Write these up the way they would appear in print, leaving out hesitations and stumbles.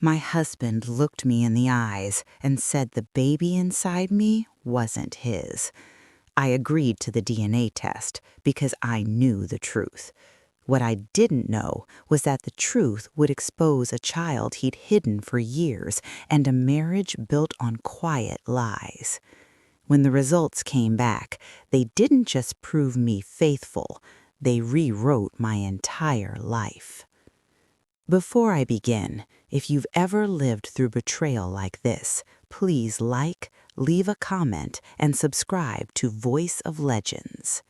My husband looked me in the eyes and said the baby inside me wasn't his. I agreed to the DNA test because I knew the truth. What I didn't know was that the truth would expose a child he'd hidden for years and a marriage built on quiet lies. When the results came back, they didn't just prove me faithful, they rewrote my entire life. Before I begin, if you've ever lived through betrayal like this, please like, leave a comment, and subscribe to Voice of Legends.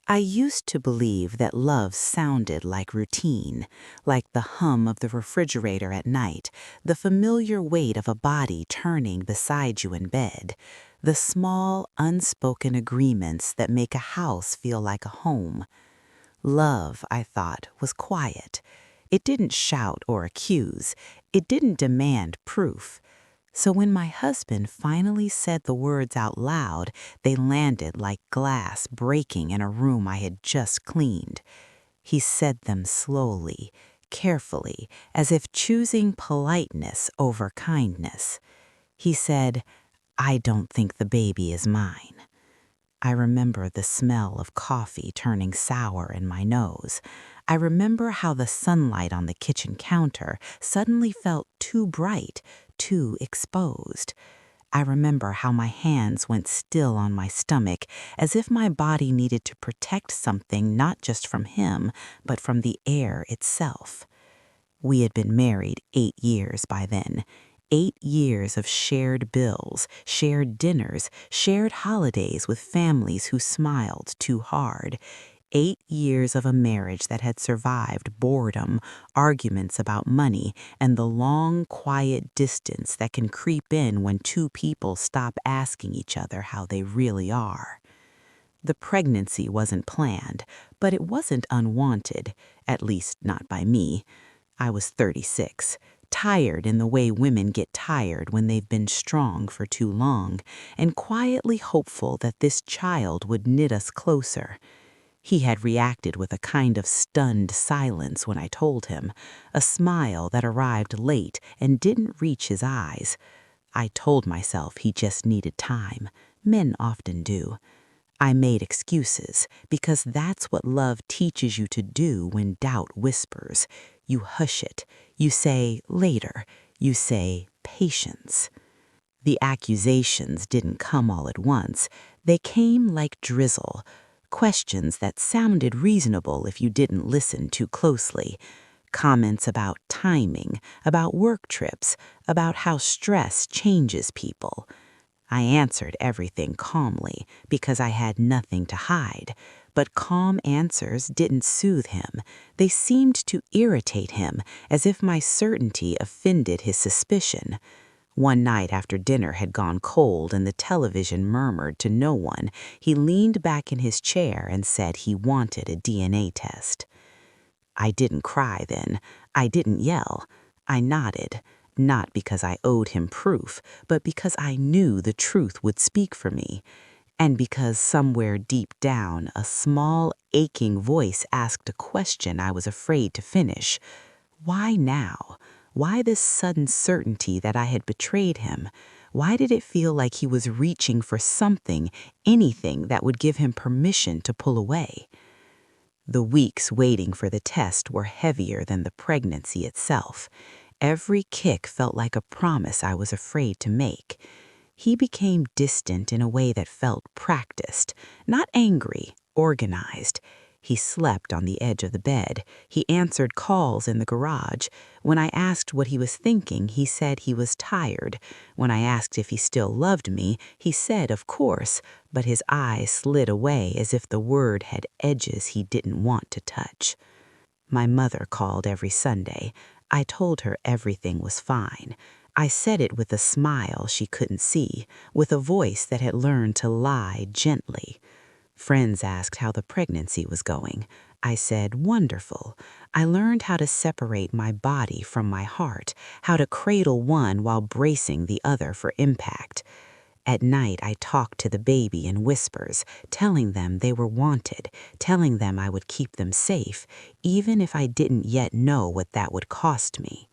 I used to believe that love sounded like routine, like the hum of the refrigerator at night, the familiar weight of a body turning beside you in bed, the small, unspoken agreements that make a house feel like a home. Love, I thought, was quiet. It didn't shout or accuse. It didn't demand proof. So when my husband finally said the words out loud, they landed like glass breaking in a room I had just cleaned. He said them slowly, carefully, as if choosing politeness over kindness. He said, "I don't think the baby is mine." I remember the smell of coffee turning sour in my nose. I remember how the sunlight on the kitchen counter suddenly felt too bright, too exposed. I remember how my hands went still on my stomach, as if my body needed to protect something not just from him, but from the air itself. We had been married 8 years by then. 8 years of shared bills, shared dinners, shared holidays with families who smiled too hard. 8 years of a marriage that had survived boredom, arguments about money, and the long, quiet distance that can creep in when two people stop asking each other how they really are. The pregnancy wasn't planned, but it wasn't unwanted, at least not by me. I was 36, tired in the way women get tired when they've been strong for too long, and quietly hopeful that this child would knit us closer. He had reacted with a kind of stunned silence when I told him, a smile that arrived late and didn't reach his eyes. I told myself he just needed time. Men often do. I made excuses, because that's what love teaches you to do when doubt whispers. You hush it. You say later. You say patience. The accusations didn't come all at once. They came like drizzle. Questions that sounded reasonable if you didn't listen too closely. Comments about timing, about work trips, about how stress changes people. I answered everything calmly because I had nothing to hide. But calm answers didn't soothe him. They seemed to irritate him, as if my certainty offended his suspicion. One night after dinner had gone cold and the television murmured to no one, he leaned back in his chair and said he wanted a DNA test. I didn't cry then. I didn't yell. I nodded, not because I owed him proof, but because I knew the truth would speak for me, and because somewhere deep down a small, aching voice asked a question I was afraid to finish. Why now? Why this sudden certainty that I had betrayed him? Why did it feel like he was reaching for something, anything that would give him permission to pull away? The weeks waiting for the test were heavier than the pregnancy itself. Every kick felt like a promise I was afraid to make. He became distant in a way that felt practiced, not angry, organized. He slept on the edge of the bed. He answered calls in the garage. When I asked what he was thinking, he said he was tired. When I asked if he still loved me, he said, of course, but his eyes slid away as if the word had edges he didn't want to touch. My mother called every Sunday. I told her everything was fine. I said it with a smile she couldn't see, with a voice that had learned to lie gently. Friends asked how the pregnancy was going. I said, wonderful. I learned how to separate my body from my heart, how to cradle one while bracing the other for impact. At night, I talked to the baby in whispers, telling them they were wanted, telling them I would keep them safe, even if I didn't yet know what that would cost me.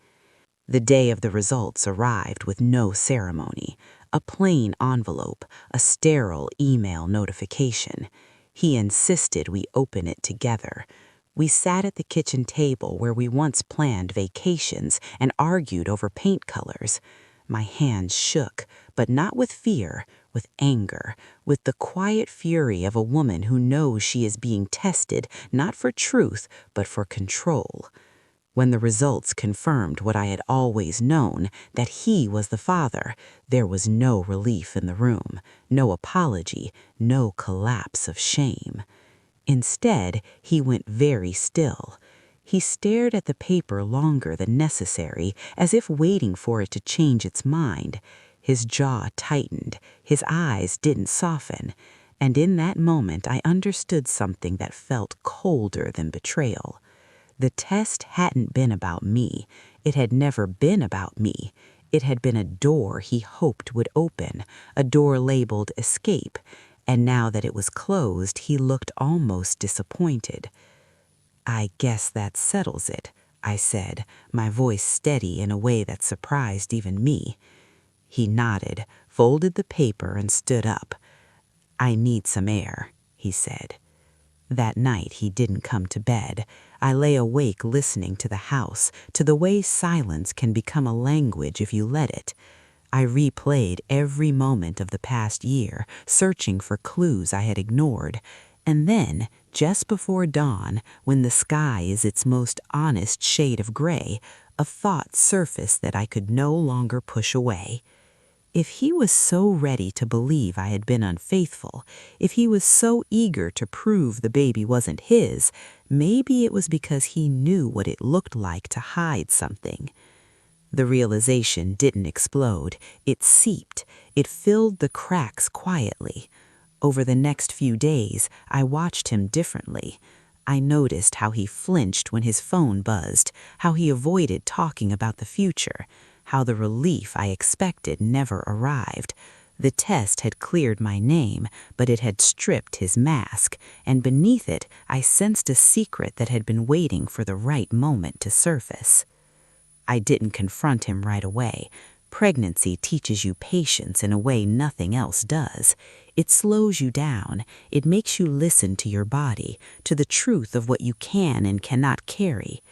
The day of the results arrived with no ceremony. A plain envelope, a sterile email notification. He insisted we open it together. We sat at the kitchen table where we once planned vacations and argued over paint colors. My hands shook, but not with fear, with anger, with the quiet fury of a woman who knows she is being tested not for truth, but for control. When the results confirmed what I had always known, that he was the father, there was no relief in the room, no apology, no collapse of shame. Instead, he went very still. He stared at the paper longer than necessary, as if waiting for it to change its mind. His jaw tightened, his eyes didn't soften, and in that moment I understood something that felt colder than betrayal. The test hadn't been about me. It had never been about me. It had been a door he hoped would open, a door labeled escape, and now that it was closed, he looked almost disappointed. "I guess that settles it," I said, my voice steady in a way that surprised even me. He nodded, folded the paper, and stood up. "I need some air," he said. That night he didn't come to bed. I lay awake listening to the house, to the way silence can become a language if you let it. I replayed every moment of the past year, searching for clues I had ignored. And then, just before dawn, when the sky is its most honest shade of gray, a thought surfaced that I could no longer push away. If he was so ready to believe I had been unfaithful, if he was so eager to prove the baby wasn't his, maybe it was because he knew what it looked like to hide something. The realization didn't explode. It seeped. It filled the cracks quietly. Over the next few days, I watched him differently. I noticed how he flinched when his phone buzzed, how he avoided talking about the future, how the relief I expected never arrived. The test had cleared my name, but it had stripped his mask, and beneath it I sensed a secret that had been waiting for the right moment to surface. I didn't confront him right away. Pregnancy teaches you patience in a way nothing else does. It slows you down. It makes you listen to your body, to the truth of what you can and cannot carry.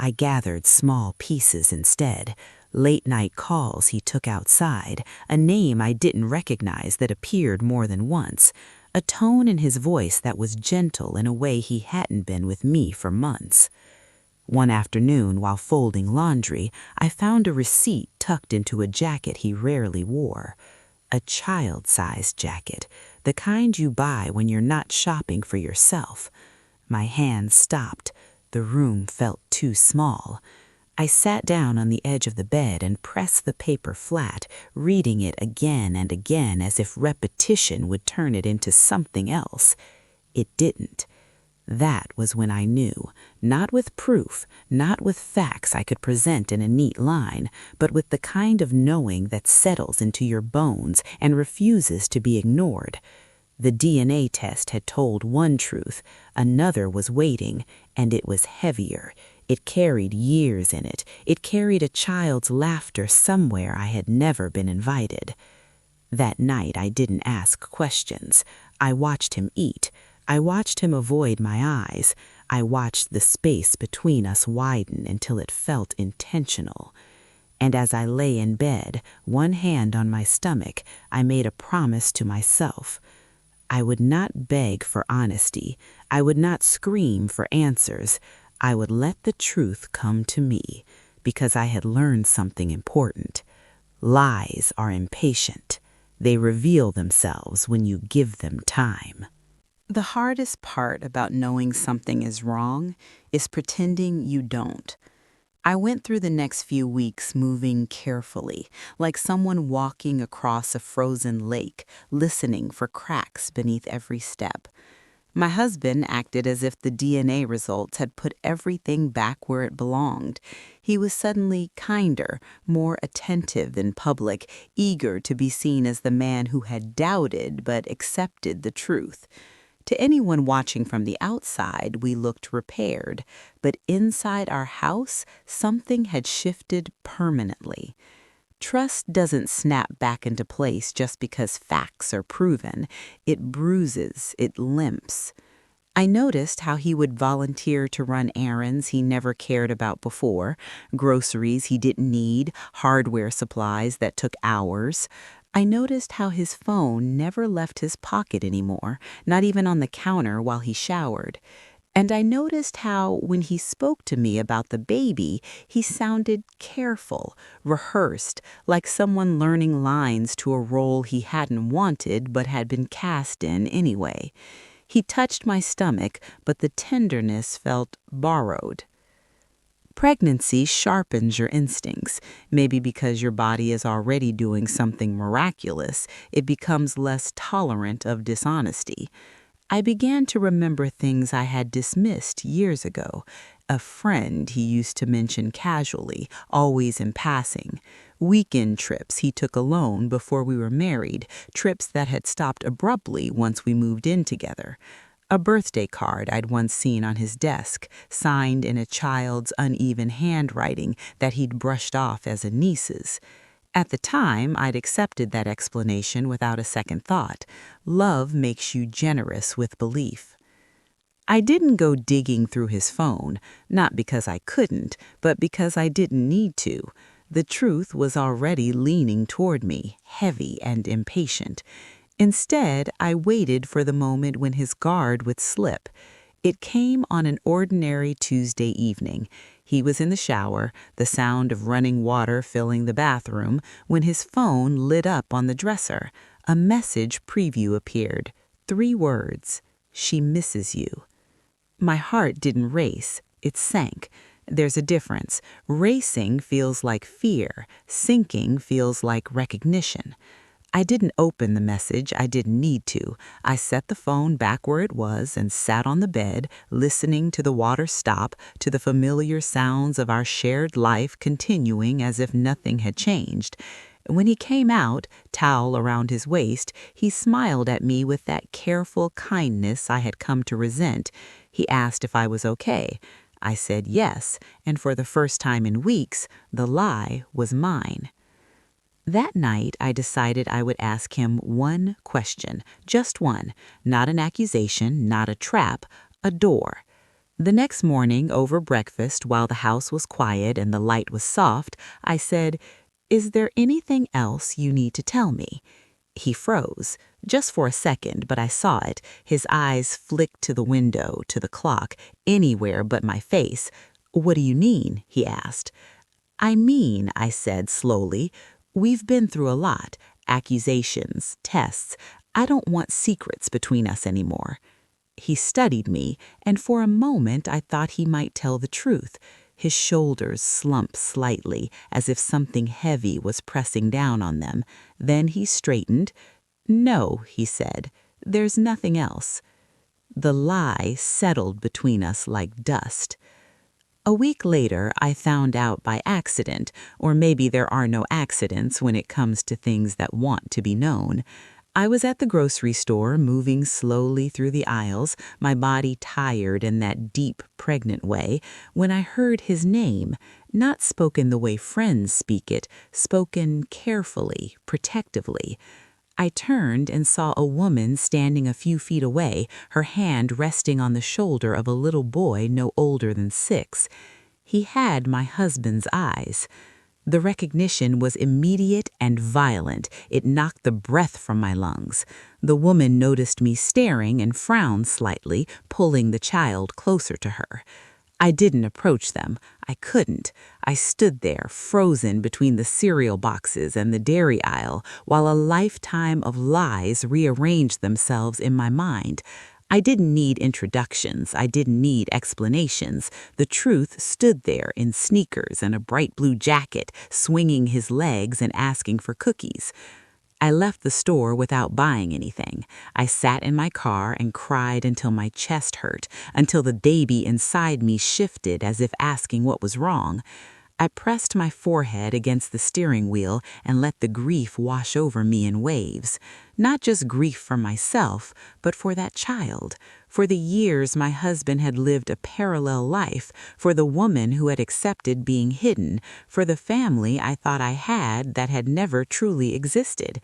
I gathered small pieces instead. Late-night calls he took outside, a name I didn't recognize that appeared more than once, a tone in his voice that was gentle in a way he hadn't been with me for months. One afternoon, while folding laundry, I found a receipt tucked into a jacket he rarely wore. A child-sized jacket, the kind you buy when you're not shopping for yourself. My hands stopped. The room felt too small. I sat down on the edge of the bed and pressed the paper flat, reading it again and again as if repetition would turn it into something else. It didn't. That was when I knew, not with proof, not with facts I could present in a neat line, but with the kind of knowing that settles into your bones and refuses to be ignored. The DNA test had told one truth, another was waiting, and it was heavier. It carried years in it. It carried a child's laughter somewhere I had never been invited. That night I didn't ask questions. I watched him eat. I watched him avoid my eyes. I watched the space between us widen until it felt intentional. And as I lay in bed, one hand on my stomach, I made a promise to myself. I would not beg for honesty. I would not scream for answers. I would let the truth come to me, because I had learned something important. Lies are impatient. They reveal themselves when you give them time. The hardest part about knowing something is wrong is pretending you don't. I went through the next few weeks moving carefully, like someone walking across a frozen lake, listening for cracks beneath every step. My husband acted as if the DNA results had put everything back where it belonged. He was suddenly kinder, more attentive in public, eager to be seen as the man who had doubted but accepted the truth. To anyone watching from the outside, we looked repaired, but inside our house, something had shifted permanently. Trust doesn't snap back into place just because facts are proven. It bruises, it limps. I noticed how he would volunteer to run errands he never cared about before, groceries he didn't need, hardware supplies that took hours. I noticed how his phone never left his pocket anymore, not even on the counter while he showered. And I noticed how, when he spoke to me about the baby, he sounded careful, rehearsed, like someone learning lines to a role he hadn't wanted but had been cast in anyway. He touched my stomach, but the tenderness felt borrowed. Pregnancy sharpens your instincts. Maybe because your body is already doing something miraculous, it becomes less tolerant of dishonesty. I began to remember things I had dismissed years ago. A friend he used to mention casually, always in passing. Weekend trips he took alone before we were married, trips that had stopped abruptly once we moved in together. A birthday card I'd once seen on his desk, signed in a child's uneven handwriting that he'd brushed off as a niece's. At the time, I'd accepted that explanation without a second thought. Love makes you generous with belief. I didn't go digging through his phone, not because I couldn't, but because I didn't need to. The truth was already leaning toward me, heavy and impatient. Instead, I waited for the moment when his guard would slip. It came on an ordinary Tuesday evening. He was in the shower, the sound of running water filling the bathroom, when his phone lit up on the dresser. A message preview appeared. 3 words: "She misses you." My heart didn't race, it sank. There's a difference. Racing feels like fear. Sinking feels like recognition. I didn't open the message. I didn't need to. I set the phone back where it was and sat on the bed, listening to the water stop, to the familiar sounds of our shared life continuing as if nothing had changed. When he came out, towel around his waist, he smiled at me with that careful kindness I had come to resent. He asked if I was okay. I said yes, and for the first time in weeks, the lie was mine. That night, I decided I would ask him one question, just one, not an accusation, not a trap, a door. The next morning, over breakfast, while the house was quiet and the light was soft, I said, "Is there anything else you need to tell me?" He froze, just for a second, but I saw it. His eyes flicked to the window, to the clock, anywhere but my face. "What do you mean?" he asked. "I mean," I said slowly, "we've been through a lot. Accusations, tests. I don't want secrets between us anymore." He studied me, and for a moment I thought he might tell the truth. His shoulders slumped slightly, as if something heavy was pressing down on them. Then he straightened. "No," he said, "there's nothing else." The lie settled between us like dust. A week later, I found out by accident, or maybe there are no accidents when it comes to things that want to be known. I was at the grocery store, moving slowly through the aisles, my body tired in that deep, pregnant way, when I heard his name, not spoken the way friends speak it, spoken carefully, protectively. I turned and saw a woman standing a few feet away, her hand resting on the shoulder of a little boy no older than 6. He had my husband's eyes. The recognition was immediate and violent. It knocked the breath from my lungs. The woman noticed me staring and frowned slightly, pulling the child closer to her. I didn't approach them. I couldn't. I stood there, frozen between the cereal boxes and the dairy aisle, while a lifetime of lies rearranged themselves in my mind. I didn't need introductions. I didn't need explanations. The truth stood there in sneakers and a bright blue jacket, swinging his legs and asking for cookies. I left the store without buying anything. I sat in my car and cried until my chest hurt, until the baby inside me shifted as if asking what was wrong. I pressed my forehead against the steering wheel and let the grief wash over me in waves. Not just grief for myself, but for that child, for the years my husband had lived a parallel life, for the woman who had accepted being hidden, for the family I thought I had that had never truly existed.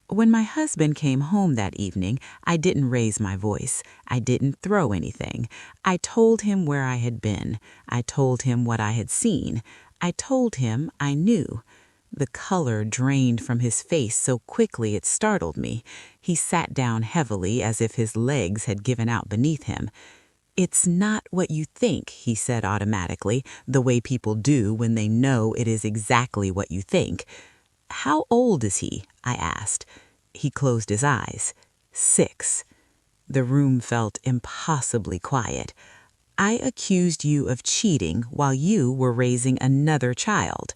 When my husband came home that evening, I didn't raise my voice. I didn't throw anything. I told him where I had been. I told him what I had seen. I told him I knew. The color drained from his face so quickly it startled me. He sat down heavily as if his legs had given out beneath him. "It's not what you think," he said automatically, the way people do when they know it is exactly what you think. "How old is he?" I asked. He closed his eyes. 6. The room felt impossibly quiet. "I accused you of cheating while you were raising another child."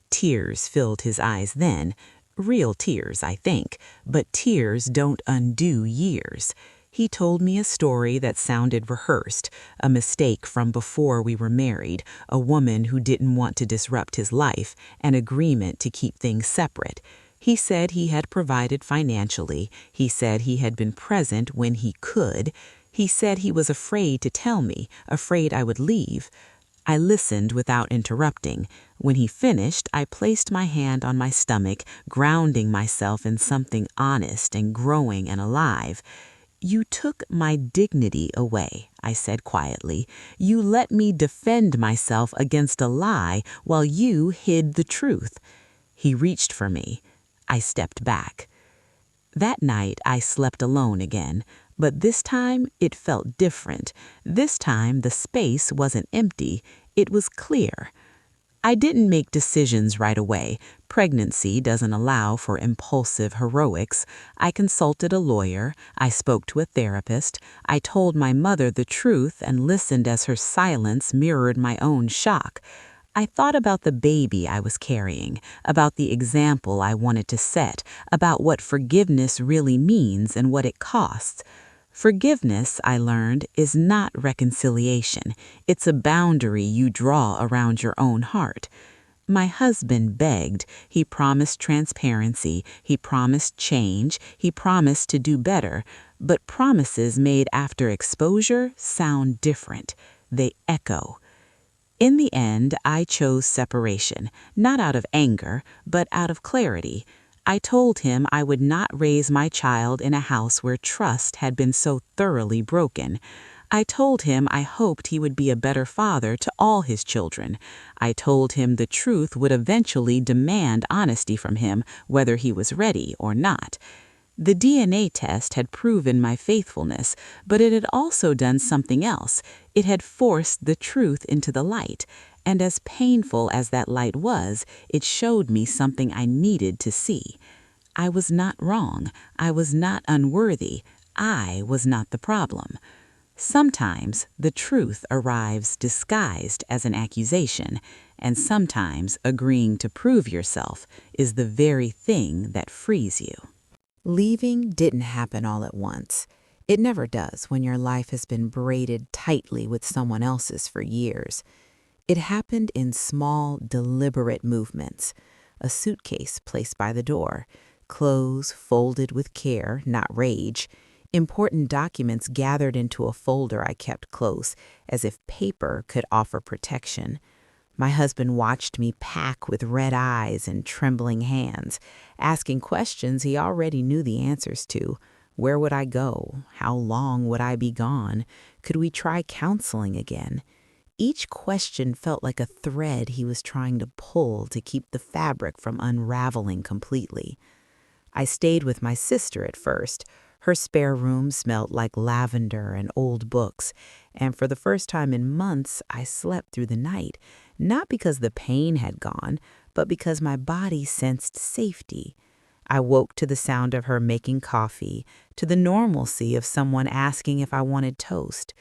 Tears filled his eyes then. Real tears, I think, but tears don't undo years. He told me a story that sounded rehearsed, a mistake from before we were married, a woman who didn't want to disrupt his life, an agreement to keep things separate. He said he had provided financially. He said he had been present when he could. He said he was afraid to tell me, afraid I would leave. I listened without interrupting. When he finished, I placed my hand on my stomach, grounding myself in something honest and growing and alive. "You took my dignity away," I said quietly. "You let me defend myself against a lie while you hid the truth." He reached for me. I stepped back. That night, I slept alone again, but this time it felt different. This time, the space wasn't empty, it was clear. I didn't make decisions right away. Pregnancy doesn't allow for impulsive heroics. I consulted a lawyer. I spoke to a therapist. I told my mother the truth and listened as her silence mirrored my own shock. I thought about the baby I was carrying, about the example I wanted to set, about what forgiveness really means and what it costs. Forgiveness, I learned, is not reconciliation. It's a boundary you draw around your own heart. My husband begged. He promised transparency. He promised change. He promised to do better. But promises made after exposure sound different. They echo. In the end, I chose separation, not out of anger, but out of clarity. I told him I would not raise my child in a house where trust had been so thoroughly broken. I told him I hoped he would be a better father to all his children. I told him the truth would eventually demand honesty from him, whether he was ready or not. The DNA test had proven my faithfulness, but it had also done something else. It had forced the truth into the light, and as painful as that light was, it showed me something I needed to see. I was not wrong. I was not unworthy. I was not the problem. Sometimes the truth arrives disguised as an accusation, and sometimes agreeing to prove yourself is the very thing that frees you. Leaving didn't happen all at once. It never does when your life has been braided tightly with someone else's for years. It happened in small, deliberate movements. A suitcase placed by the door, clothes folded with care, not rage, important documents gathered into a folder I kept close, as if paper could offer protection. My husband watched me pack with red eyes and trembling hands, asking questions he already knew the answers to. Where would I go? How long would I be gone? Could we try counseling again? Each question felt like a thread he was trying to pull to keep the fabric from unraveling completely. I stayed with my sister at first. Her spare room smelled like lavender and old books, and for the first time in months, I slept through the night, not because the pain had gone, but because my body sensed safety. I woke to the sound of her making coffee, to the normalcy of someone asking if I wanted toast.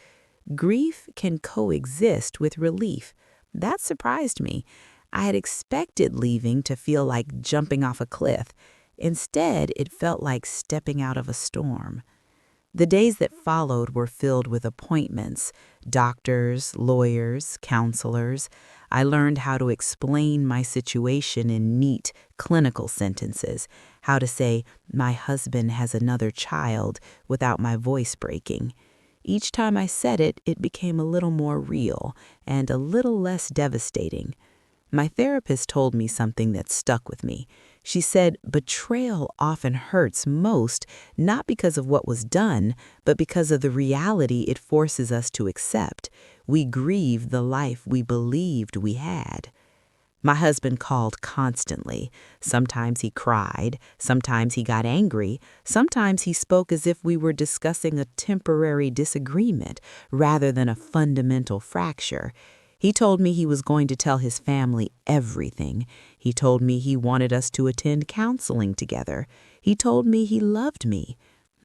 Grief can coexist with relief. That surprised me. I had expected leaving to feel like jumping off a cliff. Instead, it felt like stepping out of a storm. The days that followed were filled with appointments, doctors, lawyers, counselors. I learned how to explain my situation in neat, clinical sentences, how to say, "My husband has another child," without my voice breaking. Each time I said it, it became a little more real and a little less devastating. My therapist told me something that stuck with me. She said betrayal often hurts most, not because of what was done, but because of the reality it forces us to accept. We grieve the life we believed we had. My husband called constantly. Sometimes he cried, sometimes he got angry, sometimes he spoke as if we were discussing a temporary disagreement rather than a fundamental fracture. He told me he was going to tell his family everything. He told me he wanted us to attend counseling together. He told me he loved me.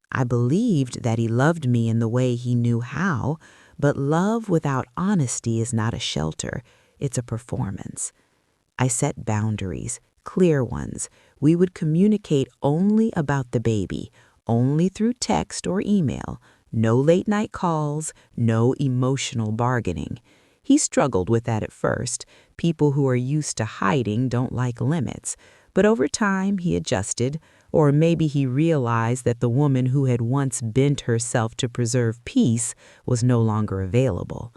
I believed that he loved me in the way he knew how, but love without honesty is not a shelter, it's a performance. I set boundaries, clear ones. We would communicate only about the baby, only through text or email. No late-night calls, no emotional bargaining. He struggled with that at first. People who are used to hiding don't like limits. But over time, he adjusted, or maybe he realized that the woman who had once bent herself to preserve peace was no longer available.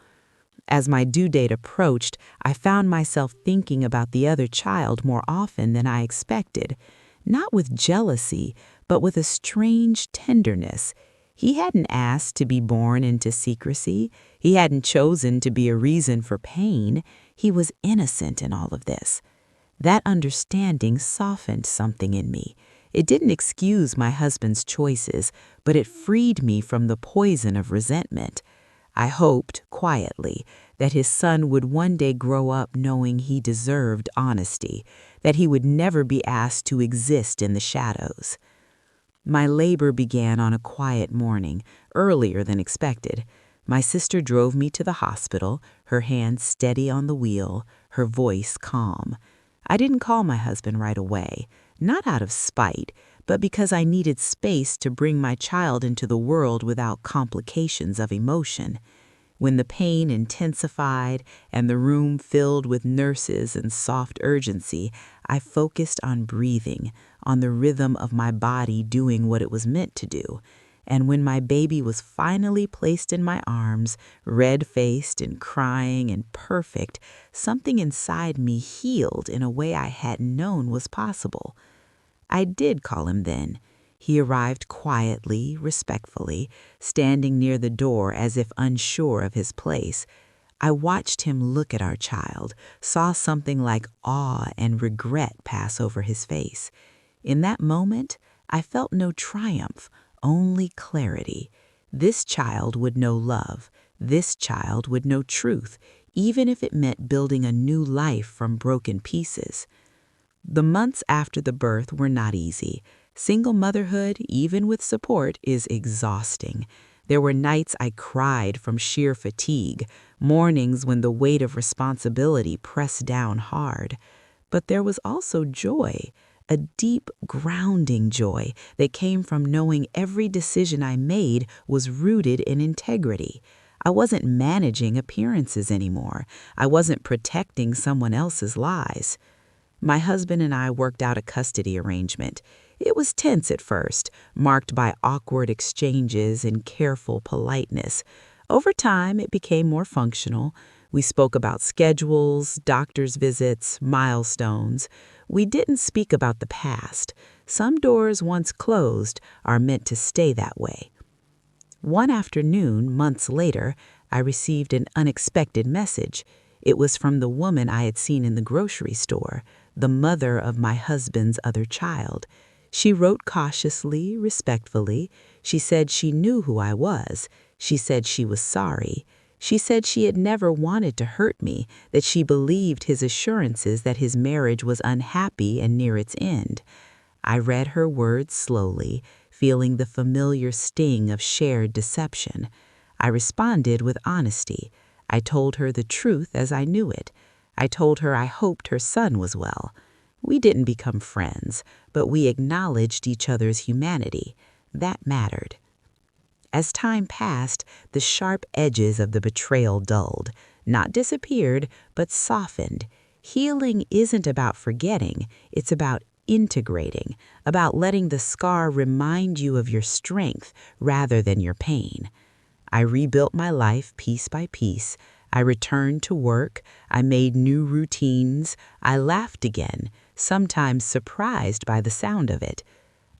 As my due date approached, I found myself thinking about the other child more often than I expected, not with jealousy, but with a strange tenderness. He hadn't asked to be born into secrecy. He hadn't chosen to be a reason for pain. He was innocent in all of this. That understanding softened something in me. It didn't excuse my husband's choices, but it freed me from the poison of resentment. I hoped, quietly, that his son would one day grow up knowing he deserved honesty, that he would never be asked to exist in the shadows. My labor began on a quiet morning, earlier than expected. My sister drove me to the hospital, her hand steady on the wheel, her voice calm. I didn't call my husband right away, not out of spite, but because I needed space to bring my child into the world without complications of emotion. When the pain intensified and the room filled with nurses and soft urgency, I focused on breathing, on the rhythm of my body doing what it was meant to do. And when my baby was finally placed in my arms, red-faced and crying and perfect, something inside me healed in a way I hadn't known was possible. I did call him then. He arrived quietly, respectfully, standing near the door as if unsure of his place. I watched him look at our child, saw something like awe and regret pass over his face. In that moment, I felt no triumph, only clarity. This child would know love. This child would know truth, even if it meant building a new life from broken pieces. The months after the birth were not easy. Single motherhood, even with support, is exhausting. There were nights I cried from sheer fatigue, mornings when the weight of responsibility pressed down hard. But there was also joy, a deep, grounding joy that came from knowing every decision I made was rooted in integrity. I wasn't managing appearances anymore. I wasn't protecting someone else's lies. My husband and I worked out a custody arrangement. It was tense at first, marked by awkward exchanges and careful politeness. Over time, it became more functional. We spoke about schedules, doctor's visits, milestones. We didn't speak about the past. Some doors once closed are meant to stay that way. One afternoon, months later, I received an unexpected message. It was from the woman I had seen in the grocery store, the mother of my husband's other child. She wrote cautiously, respectfully. She said she knew who I was. She said she was sorry. She said she had never wanted to hurt me, that she believed his assurances that his marriage was unhappy and near its end. I read her words slowly, feeling the familiar sting of shared deception. I responded with honesty. I told her the truth as I knew it. I told her I hoped her son was well. We didn't become friends, but we acknowledged each other's humanity. That mattered. As time passed, the sharp edges of the betrayal dulled, not disappeared, but softened. Healing isn't about forgetting, it's about integrating, about letting the scar remind you of your strength rather than your pain. I rebuilt my life piece by piece. I returned to work. I made new routines. I laughed again, sometimes surprised by the sound of it.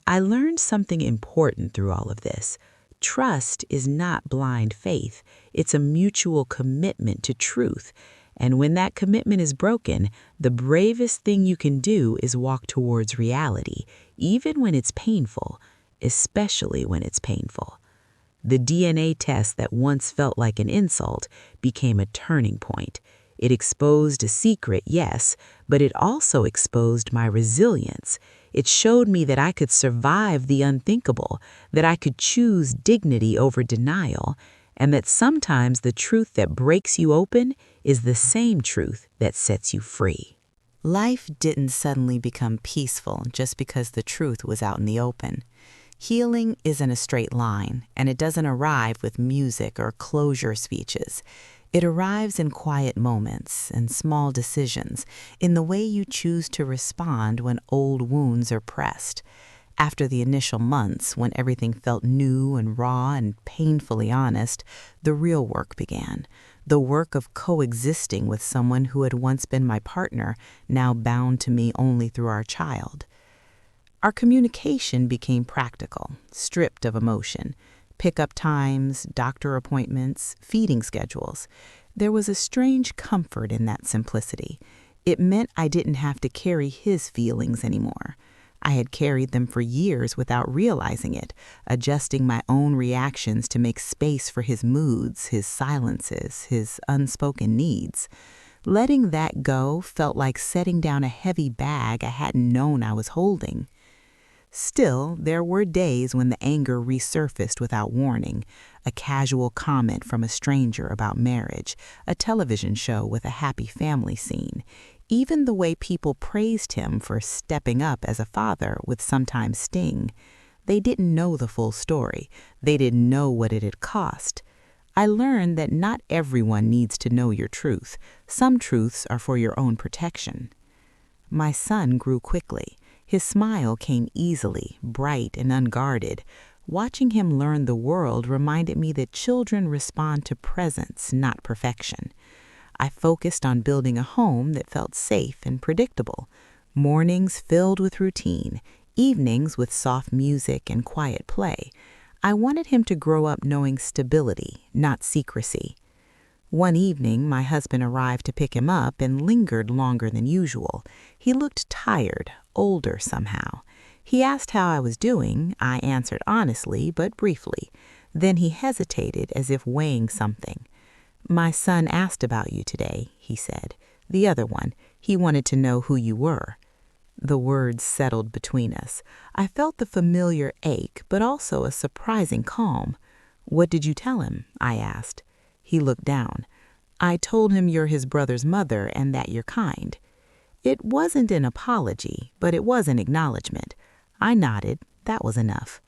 I learned something important through all of this. Trust is not blind faith. It's a mutual commitment to truth. And when that commitment is broken, the bravest thing you can do is walk towards reality, even when it's painful, especially when it's painful. The DNA test that once felt like an insult became a turning point. It exposed a secret, yes, but it also exposed my resilience. It showed me that I could survive the unthinkable, that I could choose dignity over denial, and that sometimes the truth that breaks you open is the same truth that sets you free. Life didn't suddenly become peaceful just because the truth was out in the open. Healing isn't a straight line, and it doesn't arrive with music or closure speeches. It arrives in quiet moments and small decisions, in the way you choose to respond when old wounds are pressed. After the initial months, when everything felt new and raw and painfully honest, the real work began. The work of coexisting with someone who had once been my partner, now bound to me only through our child. Our communication became practical, stripped of emotion. Pickup times, doctor appointments, feeding schedules. There was a strange comfort in that simplicity. It meant I didn't have to carry his feelings anymore. I had carried them for years without realizing it, adjusting my own reactions to make space for his moods, his silences, his unspoken needs. Letting that go felt like setting down a heavy bag I hadn't known I was holding. Still, there were days when the anger resurfaced without warning. A casual comment from a stranger about marriage, a television show with a happy family scene. Even the way people praised him for stepping up as a father would sometimes sting. They didn't know the full story. They didn't know what it had cost. I learned that not everyone needs to know your truth. Some truths are for your own protection. My son grew quickly. His smile came easily, bright and unguarded. Watching him learn the world reminded me that children respond to presence, not perfection. I focused on building a home that felt safe and predictable. Mornings filled with routine, evenings with soft music and quiet play. I wanted him to grow up knowing stability, not secrecy. One evening, my husband arrived to pick him up and lingered longer than usual. He looked tired, older somehow. He asked how I was doing. I answered honestly, but briefly. Then he hesitated as if weighing something. "My son asked about you today," he said. "The other one. He wanted to know who you were." The words settled between us. I felt the familiar ache, but also a surprising calm. "What did you tell him?" I asked. He looked down. "I told him you're his brother's mother and that you're kind." It wasn't an apology, but it was an acknowledgement. I nodded. That was enough.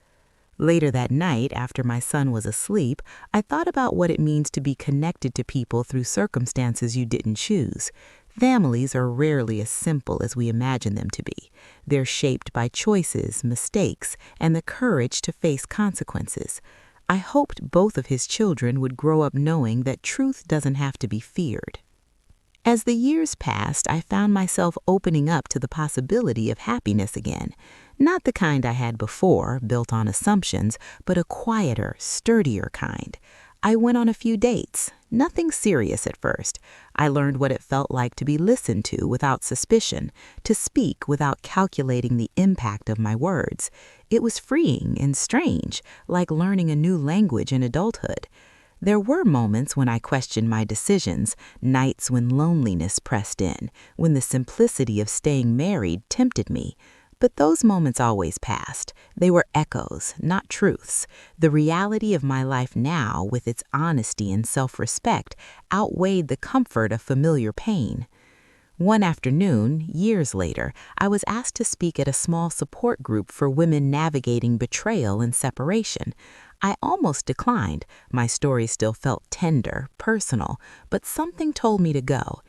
Later that night, after my son was asleep, I thought about what it means to be connected to people through circumstances you didn't choose. Families are rarely as simple as we imagine them to be. They're shaped by choices, mistakes, and the courage to face consequences. I hoped both of his children would grow up knowing that truth doesn't have to be feared. As the years passed, I found myself opening up to the possibility of happiness again. Not the kind I had before, built on assumptions, but a quieter, sturdier kind. I went on a few dates. Nothing serious at first. I learned what it felt like to be listened to without suspicion, to speak without calculating the impact of my words. It was freeing and strange, like learning a new language in adulthood. There were moments when I questioned my decisions, nights when loneliness pressed in, when the simplicity of staying married tempted me. But those moments always passed. They were echoes, not truths. The reality of my life now, with its honesty and self-respect, outweighed the comfort of familiar pain. One afternoon, years later, I was asked to speak at a small support group for women navigating betrayal and separation. I almost declined. My story still felt tender, personal, but something told me to go.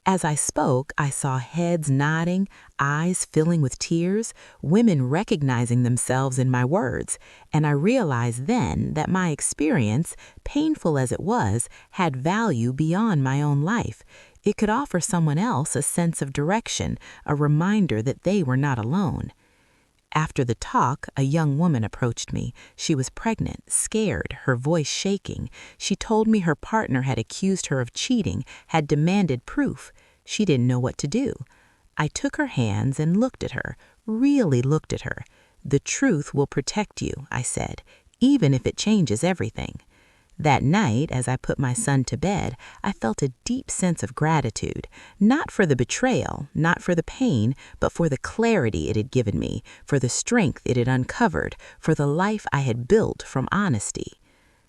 As I spoke, I saw heads nodding, eyes filling with tears, women recognizing themselves in my words, and I realized then that my experience, painful as it was, had value beyond my own life. It could offer someone else a sense of direction, a reminder that they were not alone. After the talk, a young woman approached me. She was pregnant, scared, her voice shaking. She told me her partner had accused her of cheating, had demanded proof. She didn't know what to do. I took her hands and looked at her, really looked at her. "The truth will protect you," I said, "even if it changes everything." That night, as I put my son to bed, I felt a deep sense of gratitude, not for the betrayal, not for the pain, but for the clarity it had given me, for the strength it had uncovered, for the life I had built from honesty.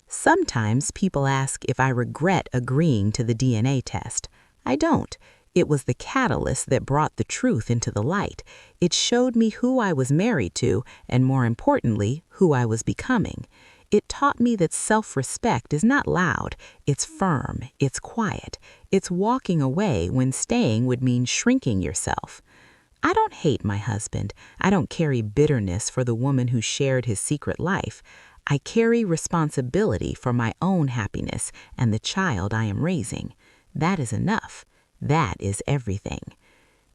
Sometimes people ask if I regret agreeing to the DNA test. I don't. It was the catalyst that brought the truth into the light. It showed me who I was married to, and more importantly, who I was becoming. It taught me that self-respect is not loud, it's firm, it's quiet, it's walking away when staying would mean shrinking yourself. I don't hate my husband. I don't carry bitterness for the woman who shared his secret life. I carry responsibility for my own happiness and the child I am raising. That is enough. That is everything.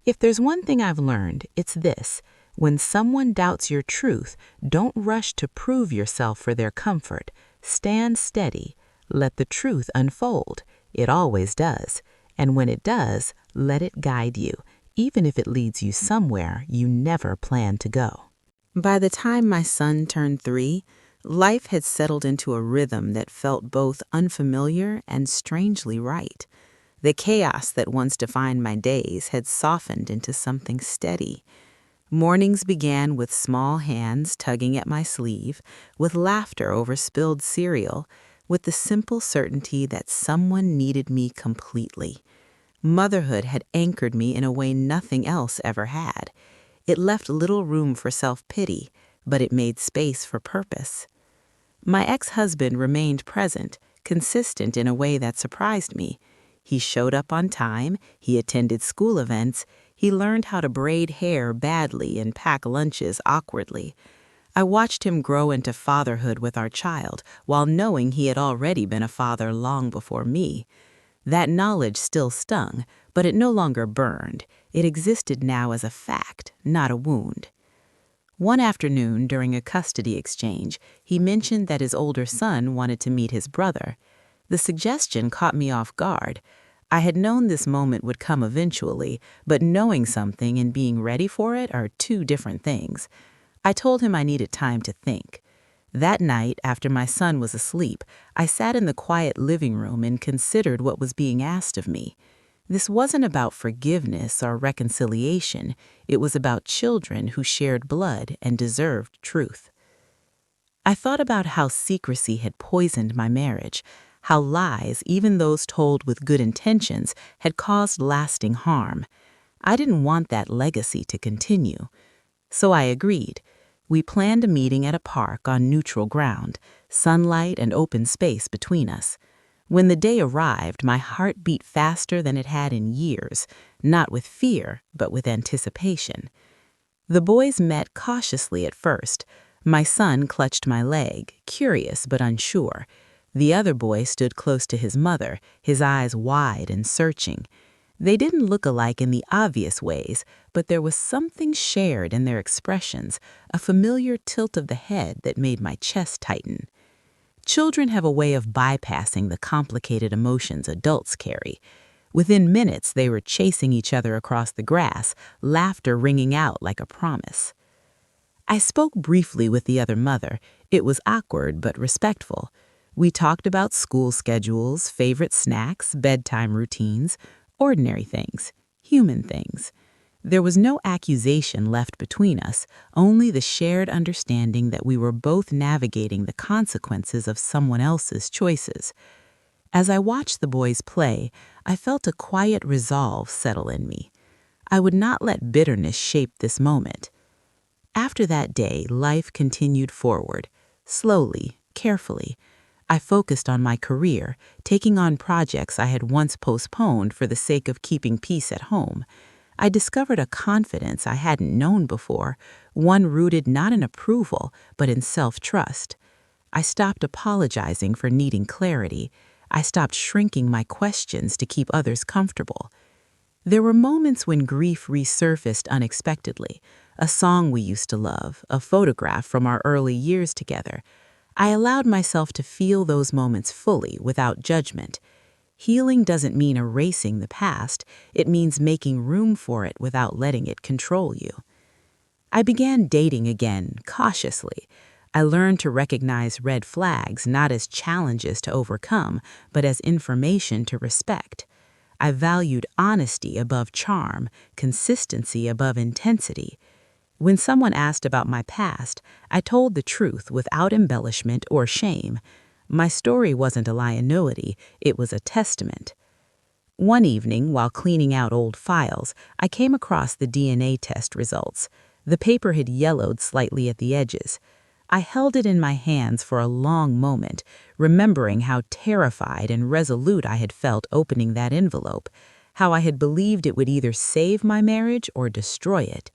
If there's one thing I've learned, it's this. When someone doubts your truth, don't rush to prove yourself for their comfort. Stand steady. Let the truth unfold. It always does. And when it does, let it guide you, even if it leads you somewhere you never planned to go. By the time my son turned 3, life had settled into a rhythm that felt both unfamiliar and strangely right. The chaos that once defined my days had softened into something steady. Mornings began with small hands tugging at my sleeve, with laughter over spilled cereal, with the simple certainty that someone needed me completely. Motherhood had anchored me in a way nothing else ever had. It left little room for self-pity, but it made space for purpose. My ex-husband remained present, consistent in a way that surprised me. He showed up on time, he attended school events, he learned how to braid hair badly and pack lunches awkwardly. I watched him grow into fatherhood with our child, while knowing he had already been a father long before me. That knowledge still stung, but it no longer burned. It existed now as a fact, not a wound. One afternoon, during a custody exchange, he mentioned that his older son wanted to meet his brother. The suggestion caught me off guard. I had known this moment would come eventually, but knowing something and being ready for it are two different things. I told him I needed time to think. That night, after my son was asleep, I sat in the quiet living room and considered what was being asked of me. This wasn't about forgiveness or reconciliation. It was about children who shared blood and deserved truth. I thought about how secrecy had poisoned my marriage, how lies, even those told with good intentions, had caused lasting harm. I didn't want that legacy to continue. So I agreed. We planned a meeting at a park on neutral ground, sunlight and open space between us. When the day arrived, my heart beat faster than it had in years, not with fear, but with anticipation. The boys met cautiously at first. My son clutched my leg, curious but unsure. The other boy stood close to his mother, his eyes wide and searching. They didn't look alike in the obvious ways, but there was something shared in their expressions, a familiar tilt of the head that made my chest tighten. Children have a way of bypassing the complicated emotions adults carry. Within minutes, they were chasing each other across the grass, laughter ringing out like a promise. I spoke briefly with the other mother. It was awkward but respectful. We talked about school schedules, favorite snacks, bedtime routines, ordinary things, human things. There was no accusation left between us, only the shared understanding that we were both navigating the consequences of someone else's choices. As I watched the boys play, I felt a quiet resolve settle in me. I would not let bitterness shape this moment. After that day, life continued forward, slowly, carefully. I focused on my career, taking on projects I had once postponed for the sake of keeping peace at home. I discovered a confidence I hadn't known before, one rooted not in approval, but in self-trust. I stopped apologizing for needing clarity. I stopped shrinking my questions to keep others comfortable. There were moments when grief resurfaced unexpectedly. A song we used to love, a photograph from our early years together. I allowed myself to feel those moments fully, without judgment. Healing doesn't mean erasing the past, it means making room for it without letting it control you. I began dating again, cautiously. I learned to recognize red flags not as challenges to overcome, but as information to respect. I valued honesty above charm, consistency above intensity. When someone asked about my past, I told the truth without embellishment or shame. My story wasn't a liability, it was a testament. One evening, while cleaning out old files, I came across the DNA test results. The paper had yellowed slightly at the edges. I held it in my hands for a long moment, remembering how terrified and resolute I had felt opening that envelope, how I had believed it would either save my marriage or destroy it.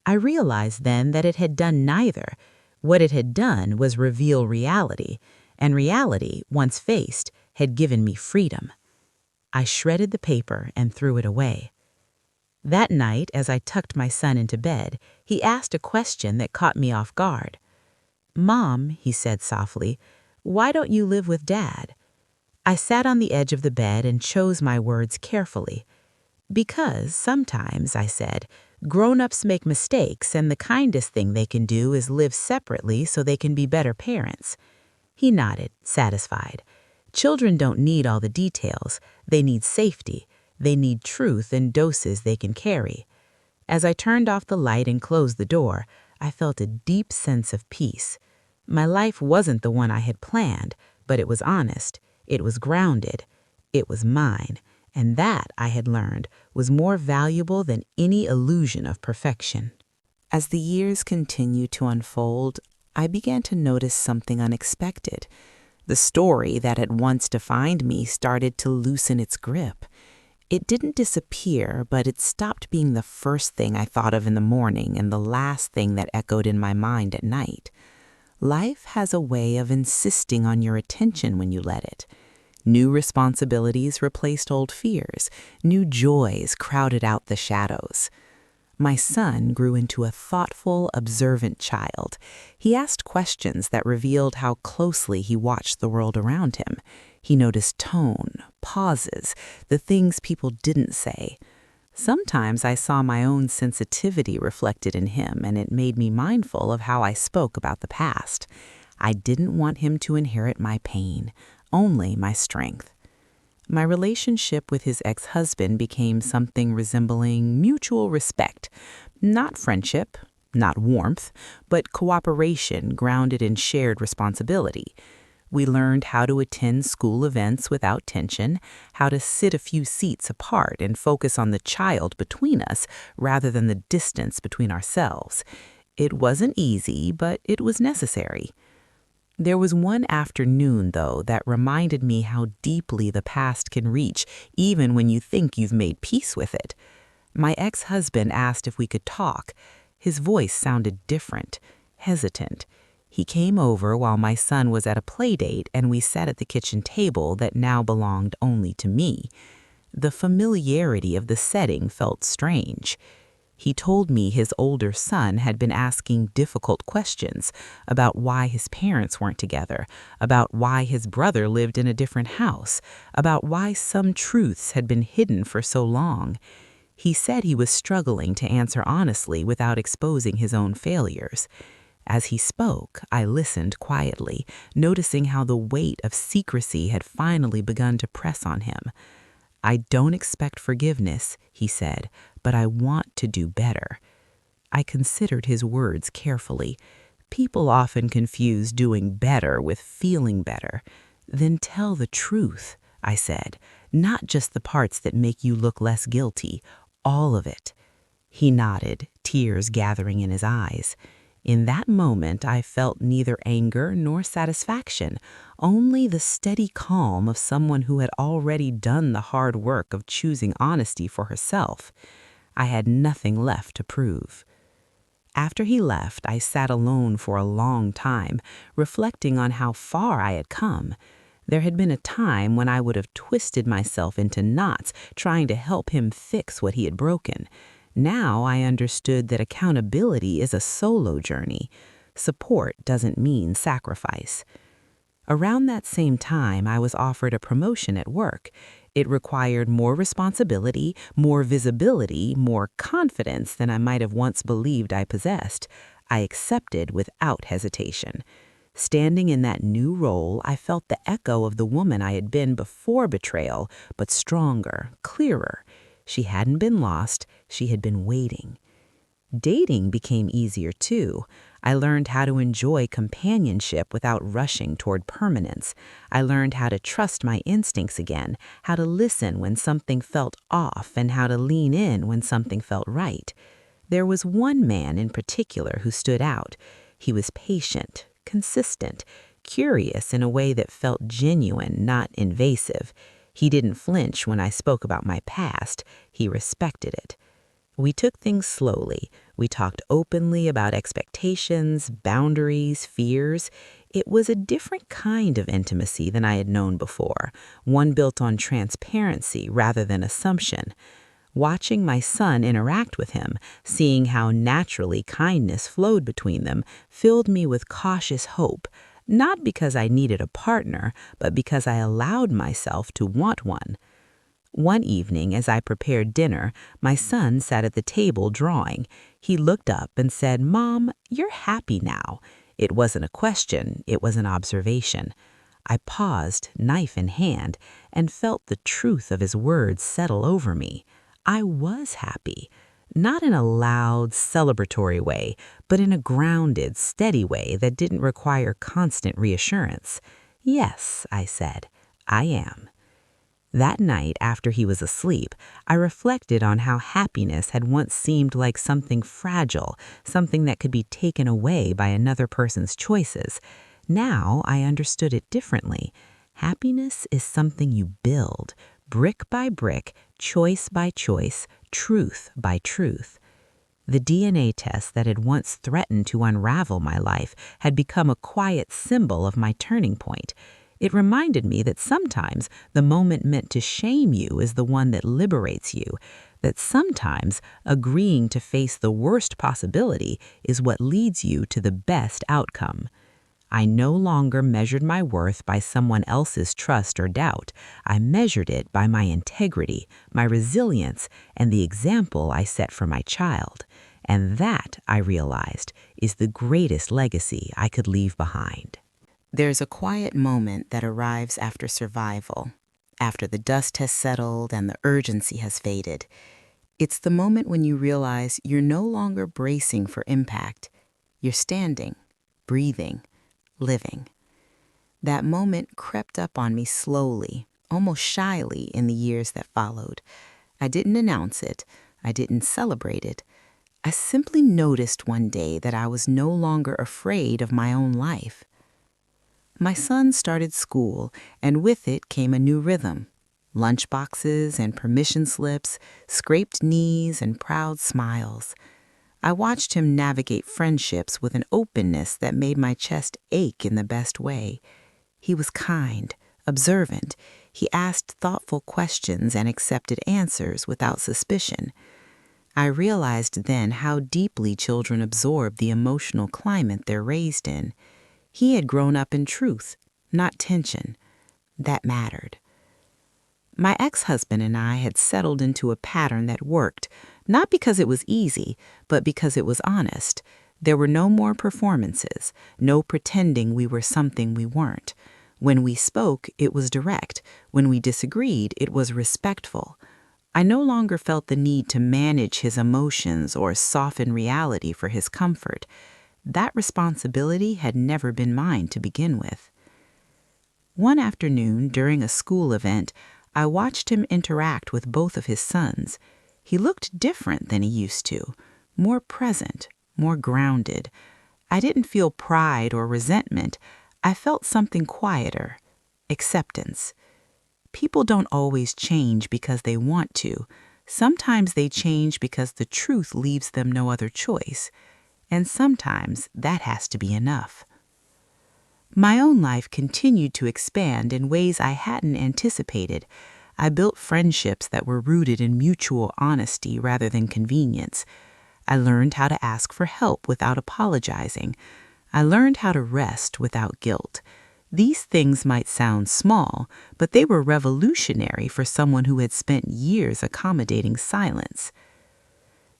I realized then that it had done neither. What it had done was reveal reality, and reality, once faced, had given me freedom. I shredded the paper and threw it away. That night, as I tucked my son into bed, he asked a question that caught me off guard. "Mom," he said softly, "why don't you live with Dad?" I sat on the edge of the bed and chose my words carefully. "Because sometimes," I said, "grown-ups make mistakes, and the kindest thing they can do is live separately so they can be better parents." He nodded, satisfied. Children don't need all the details. They need safety. They need truth in doses they can carry. As I turned off the light and closed the door, I felt a deep sense of peace. My life wasn't the one I had planned, but it was honest. It was grounded. It was mine. And that, I had learned, was more valuable than any illusion of perfection. As the years continued to unfold, I began to notice something unexpected. The story that had once defined me started to loosen its grip. It didn't disappear, but it stopped being the first thing I thought of in the morning and the last thing that echoed in my mind at night. Life has a way of insisting on your attention when you let it. New responsibilities replaced old fears. New joys crowded out the shadows. My son grew into a thoughtful, observant child. He asked questions that revealed how closely he watched the world around him. He noticed tone, pauses, the things people didn't say. Sometimes I saw my own sensitivity reflected in him, and it made me mindful of how I spoke about the past. I didn't want him to inherit my pain, only my strength. My relationship with his ex-husband became something resembling mutual respect. Not friendship, not warmth, but cooperation grounded in shared responsibility. We learned how to attend school events without tension, how to sit a few seats apart and focus on the child between us rather than the distance between ourselves. It wasn't easy, but it was necessary. There was one afternoon, though, that reminded me how deeply the past can reach, even when you think you've made peace with it. My ex-husband asked if we could talk. His voice sounded different, hesitant. He came over while my son was at a play date, and we sat at the kitchen table that now belonged only to me. The familiarity of the setting felt strange. He told me his older son had been asking difficult questions about why his parents weren't together, about why his brother lived in a different house, about why some truths had been hidden for so long. He said he was struggling to answer honestly without exposing his own failures. As he spoke, I listened quietly, noticing how the weight of secrecy had finally begun to press on him. "I don't expect forgiveness," he said, "but I want to do better." I considered his words carefully. People often confuse doing better with feeling better. "Then tell the truth," I said, "not just the parts that make you look less guilty, all of it." He nodded, tears gathering in his eyes. In that moment, I felt neither anger nor satisfaction, only the steady calm of someone who had already done the hard work of choosing honesty for herself. I had nothing left to prove. After he left, I sat alone for a long time, reflecting on how far I had come. There had been a time when I would have twisted myself into knots, trying to help him fix what he had broken. Now I understood that accountability is a solo journey. Support doesn't mean sacrifice. Around that same time, I was offered a promotion at work. It required more responsibility, more visibility, more confidence than I might have once believed I possessed. I accepted without hesitation. Standing in that new role, I felt the echo of the woman I had been before betrayal, but stronger, clearer. She hadn't been lost, she had been waiting. Dating became easier too. I learned how to enjoy companionship without rushing toward permanence. I learned how to trust my instincts again, how to listen when something felt off, and how to lean in when something felt right. There was one man in particular who stood out. He was patient, consistent, curious in a way that felt genuine, not invasive. He didn't flinch when I spoke about my past. He respected it. We took things slowly. We talked openly about expectations, boundaries, fears. It was a different kind of intimacy than I had known before, one built on transparency rather than assumption. Watching my son interact with him, seeing how naturally kindness flowed between them, filled me with cautious hope, not because I needed a partner, but because I allowed myself to want one. One evening, as I prepared dinner, my son sat at the table drawing. He looked up and said, "Mom, you're happy now." It wasn't a question, it was an observation. I paused, knife in hand, and felt the truth of his words settle over me. I was happy, not in a loud, celebratory way, but in a grounded, steady way that didn't require constant reassurance. "Yes," I said, "I am." That night, after he was asleep, I reflected on how happiness had once seemed like something fragile, something that could be taken away by another person's choices. Now I understood it differently. Happiness is something you build, brick by brick, choice by choice, truth by truth. The DNA test that had once threatened to unravel my life had become a quiet symbol of my turning point. It reminded me that sometimes the moment meant to shame you is the one that liberates you, that sometimes agreeing to face the worst possibility is what leads you to the best outcome. I no longer measured my worth by someone else's trust or doubt. I measured it by my integrity, my resilience, and the example I set for my child. And that, I realized, is the greatest legacy I could leave behind. There's a quiet moment that arrives after survival, after the dust has settled and the urgency has faded. It's the moment when you realize you're no longer bracing for impact. You're standing, breathing, living. That moment crept up on me slowly, almost shyly in the years that followed. I didn't announce it. I didn't celebrate it. I simply noticed one day that I was no longer afraid of my own life. My son started school, and with it came a new rhythm. Lunchboxes and permission slips, scraped knees and proud smiles. I watched him navigate friendships with an openness that made my chest ache in the best way. He was kind, observant. He asked thoughtful questions and accepted answers without suspicion. I realized then how deeply children absorb the emotional climate they're raised in. He had grown up in truth, not tension. That mattered. My ex-husband and I had settled into a pattern that worked, not because it was easy, but because it was honest. There were no more performances, no pretending we were something we weren't. When we spoke, it was direct. When we disagreed, it was respectful. I no longer felt the need to manage his emotions or soften reality for his comfort. That responsibility had never been mine to begin with. One afternoon, during a school event, I watched him interact with both of his sons. He looked different than he used to, more present, more grounded. I didn't feel pride or resentment. I felt something quieter: acceptance. People don't always change because they want to. Sometimes they change because the truth leaves them no other choice. And sometimes that has to be enough. My own life continued to expand in ways I hadn't anticipated. I built friendships that were rooted in mutual honesty rather than convenience. I learned how to ask for help without apologizing. I learned how to rest without guilt. These things might sound small, but they were revolutionary for someone who had spent years accommodating silence.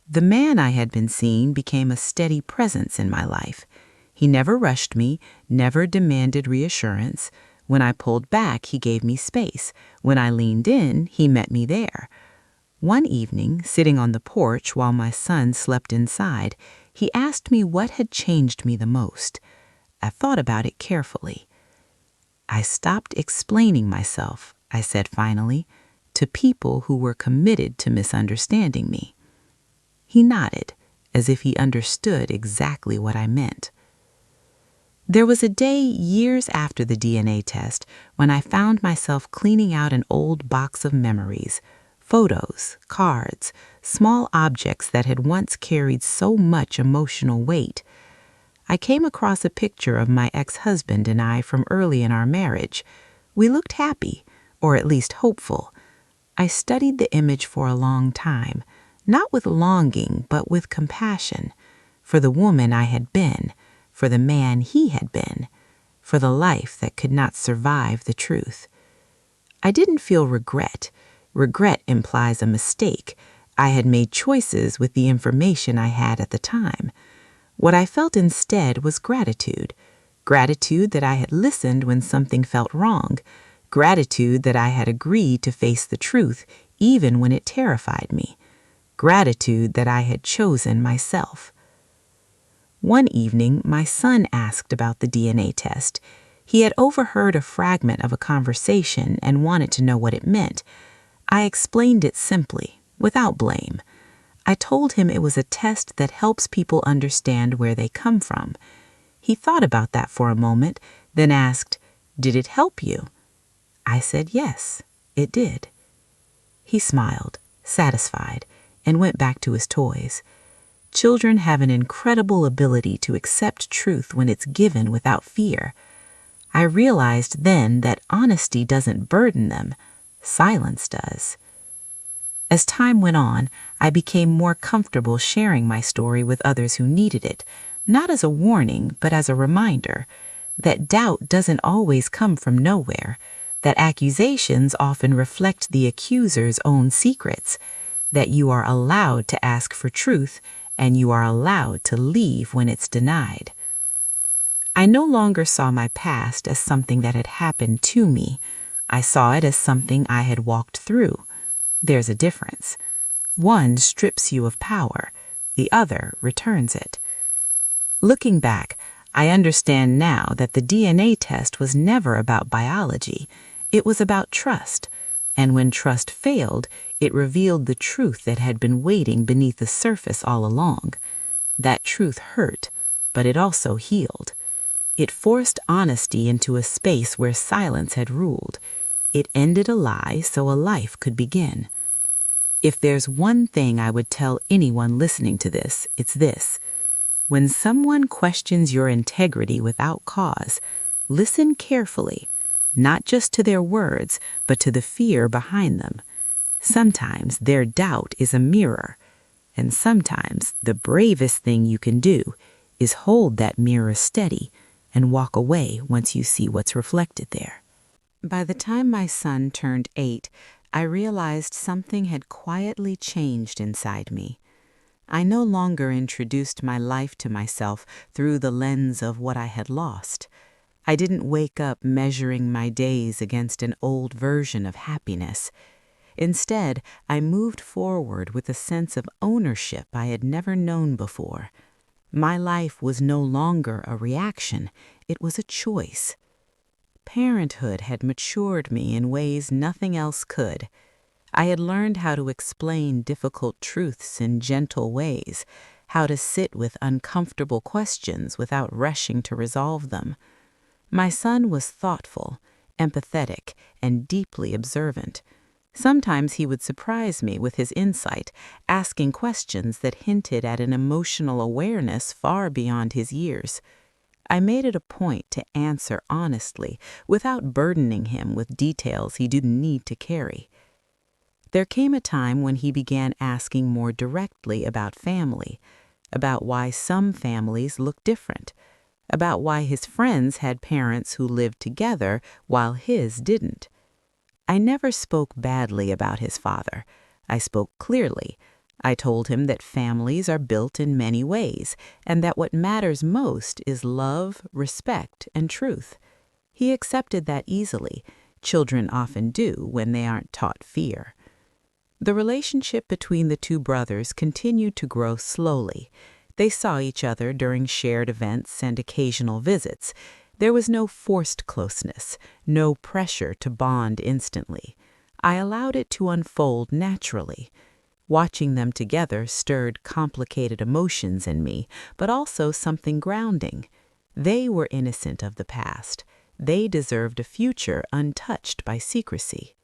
The man I had been seeing became a steady presence in my life. He never rushed me, never demanded reassurance. When I pulled back, he gave me space. When I leaned in, he met me there. One evening, sitting on the porch while my son slept inside, he asked me what had changed me the most. I thought about it carefully. I stopped explaining myself, I said finally, to people who were committed to misunderstanding me. He nodded, as if he understood exactly what I meant. There was a day years after the DNA test when I found myself cleaning out an old box of memories, photos, cards, small objects that had once carried so much emotional weight. I came across a picture of my ex-husband and I from early in our marriage. We looked happy, or at least hopeful. I studied the image for a long time, not with longing, but with compassion, for the woman I had been, for the man he had been, for the life that could not survive the truth. I didn't feel regret. Regret implies a mistake. I had made choices with the information I had at the time. What I felt instead was gratitude. Gratitude that I had listened when something felt wrong. Gratitude that I had agreed to face the truth, even when it terrified me. Gratitude that I had chosen myself. One evening, my son asked about the DNA test. He had overheard a fragment of a conversation and wanted to know what it meant. I explained it simply, without blame. I told him it was a test that helps people understand where they come from. He thought about that for a moment, then asked, "Did it help you?" I said yes, it did. He smiled, satisfied, and went back to his toys. Children have an incredible ability to accept truth when it's given without fear. I realized then that honesty doesn't burden them, silence does. As time went on, I became more comfortable sharing my story with others who needed it, not as a warning, but as a reminder that doubt doesn't always come from nowhere, that accusations often reflect the accuser's own secrets, that you are allowed to ask for truth and you are allowed to leave when it's denied. I no longer saw my past as something that had happened to me. I saw it as something I had walked through. There's a difference. One strips you of power, the other returns it. Looking back, I understand now that the DNA test was never about biology. It was about trust. And when trust failed, it revealed the truth that had been waiting beneath the surface all along. That truth hurt, but it also healed. It forced honesty into a space where silence had ruled. It ended a lie so a life could begin. If there's one thing I would tell anyone listening to this, it's this. When someone questions your integrity without cause, listen carefully, not just to their words, but to the fear behind them. Sometimes their doubt is a mirror, and sometimes the bravest thing you can do is hold that mirror steady and walk away once you see what's reflected there. By the time my son turned 8, I realized something had quietly changed inside me. I no longer introduced my life to myself through the lens of what I had lost. I didn't wake up measuring my days against an old version of happiness. Instead, I moved forward with a sense of ownership I had never known before. My life was no longer a reaction, it was a choice. Parenthood had matured me in ways nothing else could. I had learned how to explain difficult truths in gentle ways, how to sit with uncomfortable questions without rushing to resolve them. My son was thoughtful, empathetic, and deeply observant. Sometimes he would surprise me with his insight, asking questions that hinted at an emotional awareness far beyond his years. I made it a point to answer honestly, without burdening him with details he didn't need to carry. There came a time when he began asking more directly about family, about why some families look different, about why his friends had parents who lived together while his didn't. I never spoke badly about his father. I spoke clearly. I told him that families are built in many ways, and that what matters most is love, respect, and truth. He accepted that easily. Children often do when they aren't taught fear. The relationship between the two brothers continued to grow slowly. They saw each other during shared events and occasional visits. There was no forced closeness, no pressure to bond instantly. I allowed it to unfold naturally. Watching them together stirred complicated emotions in me, but also something grounding. They were innocent of the past. They deserved a future untouched by secrecy.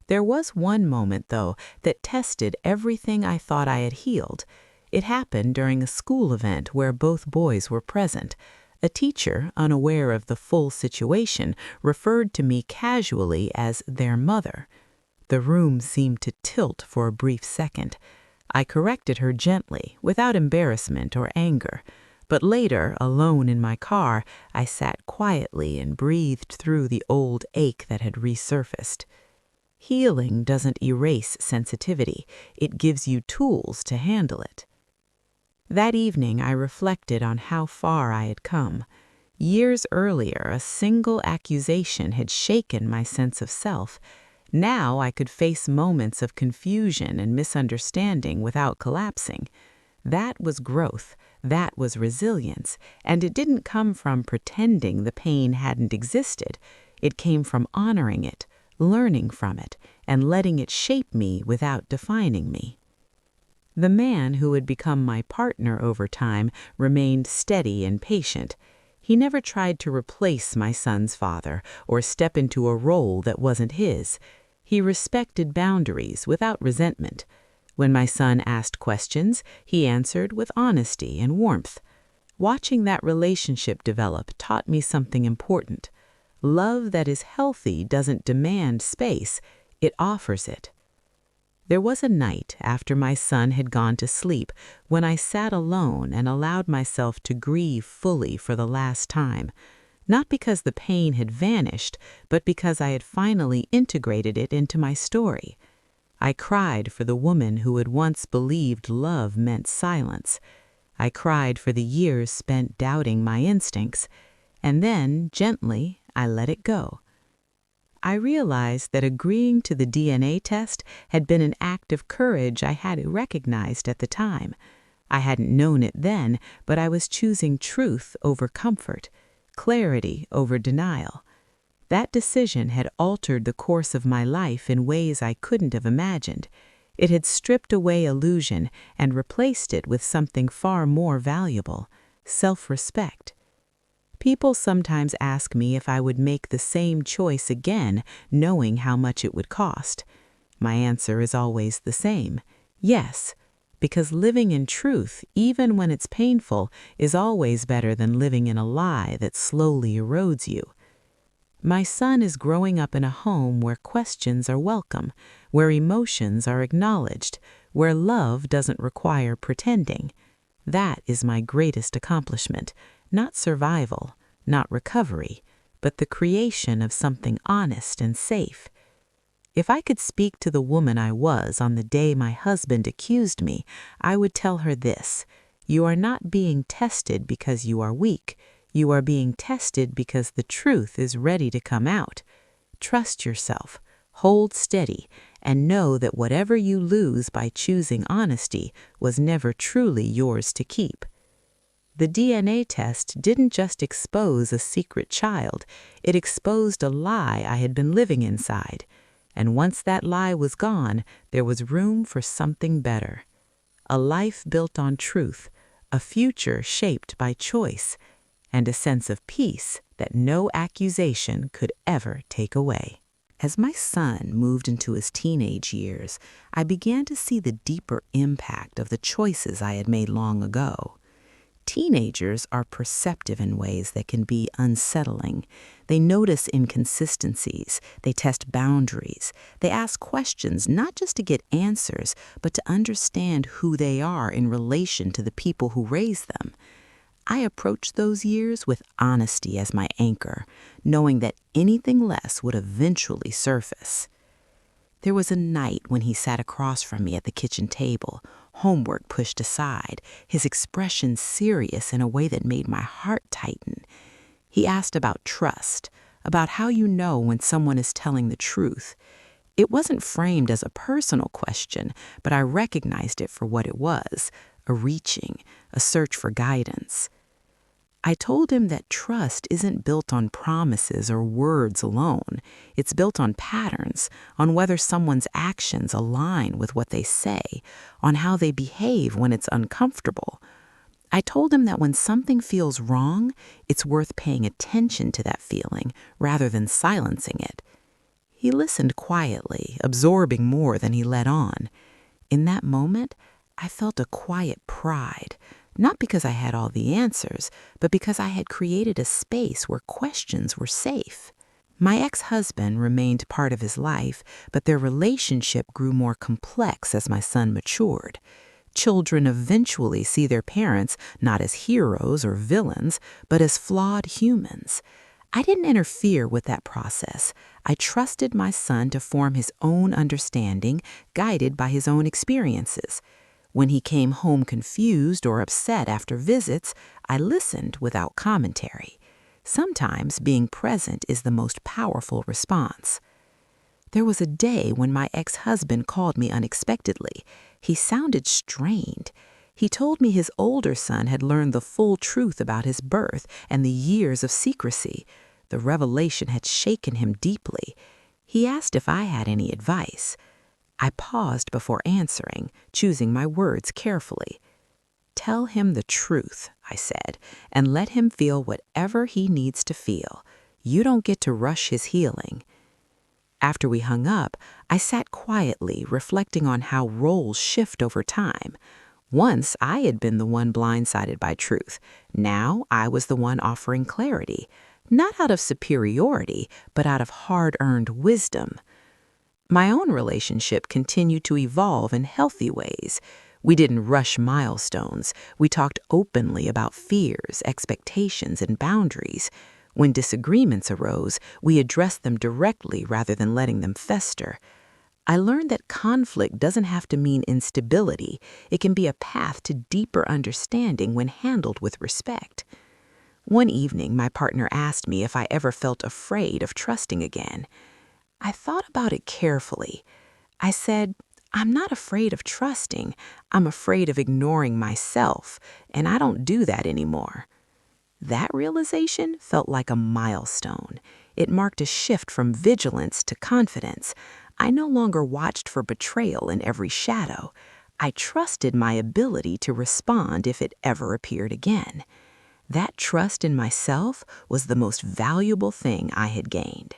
There was one moment, though, that tested everything I thought I had healed. It happened during a school event where both boys were present. A teacher, unaware of the full situation, referred to me casually as their mother. The room seemed to tilt for a brief second. I corrected her gently, without embarrassment or anger. But later, alone in my car, I sat quietly and breathed through the old ache that had resurfaced. Healing doesn't erase sensitivity. It gives you tools to handle it. That evening, I reflected on how far I had come. Years earlier, a single accusation had shaken my sense of self. Now I could face moments of confusion and misunderstanding without collapsing. That was growth. That was resilience. And it didn't come from pretending the pain hadn't existed. It came from honoring it, learning from it, and letting it shape me without defining me. The man who had become my partner over time remained steady and patient. He never tried to replace my son's father or step into a role that wasn't his. He respected boundaries without resentment. When my son asked questions, he answered with honesty and warmth. Watching that relationship develop taught me something important. Love that is healthy doesn't demand space, it offers it. There was a night after my son had gone to sleep when I sat alone and allowed myself to grieve fully for the last time, not because the pain had vanished, but because I had finally integrated it into my story. I cried for the woman who had once believed love meant silence. I cried for the years spent doubting my instincts, and then, gently, I let it go. I realized that agreeing to the DNA test had been an act of courage I hadn't recognized at the time. I hadn't known it then, but I was choosing truth over comfort, clarity over denial. That decision had altered the course of my life in ways I couldn't have imagined. It had stripped away illusion and replaced it with something far more valuable: self-respect. People sometimes ask me if I would make the same choice again, knowing how much it would cost. My answer is always the same: yes, because living in truth, even when it's painful, is always better than living in a lie that slowly erodes you. My son is growing up in a home where questions are welcome, where emotions are acknowledged, where love doesn't require pretending. That is my greatest accomplishment. Not survival, not recovery, but the creation of something honest and safe. If I could speak to the woman I was on the day my husband accused me, I would tell her this: you are not being tested because you are weak. You are being tested because the truth is ready to come out. Trust yourself, hold steady, and know that whatever you lose by choosing honesty was never truly yours to keep. The DNA test didn't just expose a secret child, it exposed a lie I had been living inside. And once that lie was gone, there was room for something better. a life built on truth, a future shaped by choice, and a sense of peace that no accusation could ever take away. As my son moved into his teenage years, I began to see the deeper impact of the choices I had made long ago. Teenagers are perceptive in ways that can be unsettling. They notice inconsistencies, they test boundaries, they ask questions not just to get answers, but to understand who they are in relation to the people who raise them. I approached those years with honesty as my anchor, knowing that anything less would eventually surface. There was a night when he sat across from me at the kitchen table, homework pushed aside, his expression serious in a way that made my heart tighten. He asked about trust, about how you know when someone is telling the truth. It wasn't framed as a personal question, but I recognized it for what it was, a reaching, a search for guidance. I told him that trust isn't built on promises or words alone. It's built on patterns, on whether someone's actions align with what they say, on how they behave when it's uncomfortable. I told him that when something feels wrong, it's worth paying attention to that feeling rather than silencing it. He listened quietly, absorbing more than he let on. In that moment, I felt a quiet pride. Not because I had all the answers, but because I had created a space where questions were safe. My ex-husband remained part of his life, but their relationship grew more complex as my son matured. Children eventually see their parents not as heroes or villains, but as flawed humans. I didn't interfere with that process. I trusted my son to form his own understanding, guided by his own experiences. When he came home confused or upset after visits, I listened without commentary. Sometimes being present is the most powerful response. There was a day when my ex-husband called me unexpectedly. He sounded strained. He told me his older son had learned the full truth about his birth and the years of secrecy. The revelation had shaken him deeply. He asked if I had any advice. I paused before answering, choosing my words carefully. "Tell him the truth," I said, "and let him feel whatever he needs to feel. You don't get to rush his healing." After we hung up, I sat quietly, reflecting on how roles shift over time. Once I had been the one blindsided by truth. Now I was the one offering clarity, not out of superiority, but out of hard-earned wisdom. My own relationship continued to evolve in healthy ways. We didn't rush milestones. We talked openly about fears, expectations, and boundaries. When disagreements arose, we addressed them directly rather than letting them fester. I learned that conflict doesn't have to mean instability. It can be a path to deeper understanding when handled with respect. One evening, my partner asked me if I ever felt afraid of trusting again. I thought about it carefully. I said, "I'm not afraid of trusting. I'm afraid of ignoring myself, and I don't do that anymore." That realization felt like a milestone. It marked a shift from vigilance to confidence. I no longer watched for betrayal in every shadow. I trusted my ability to respond if it ever appeared again. That trust in myself was the most valuable thing I had gained.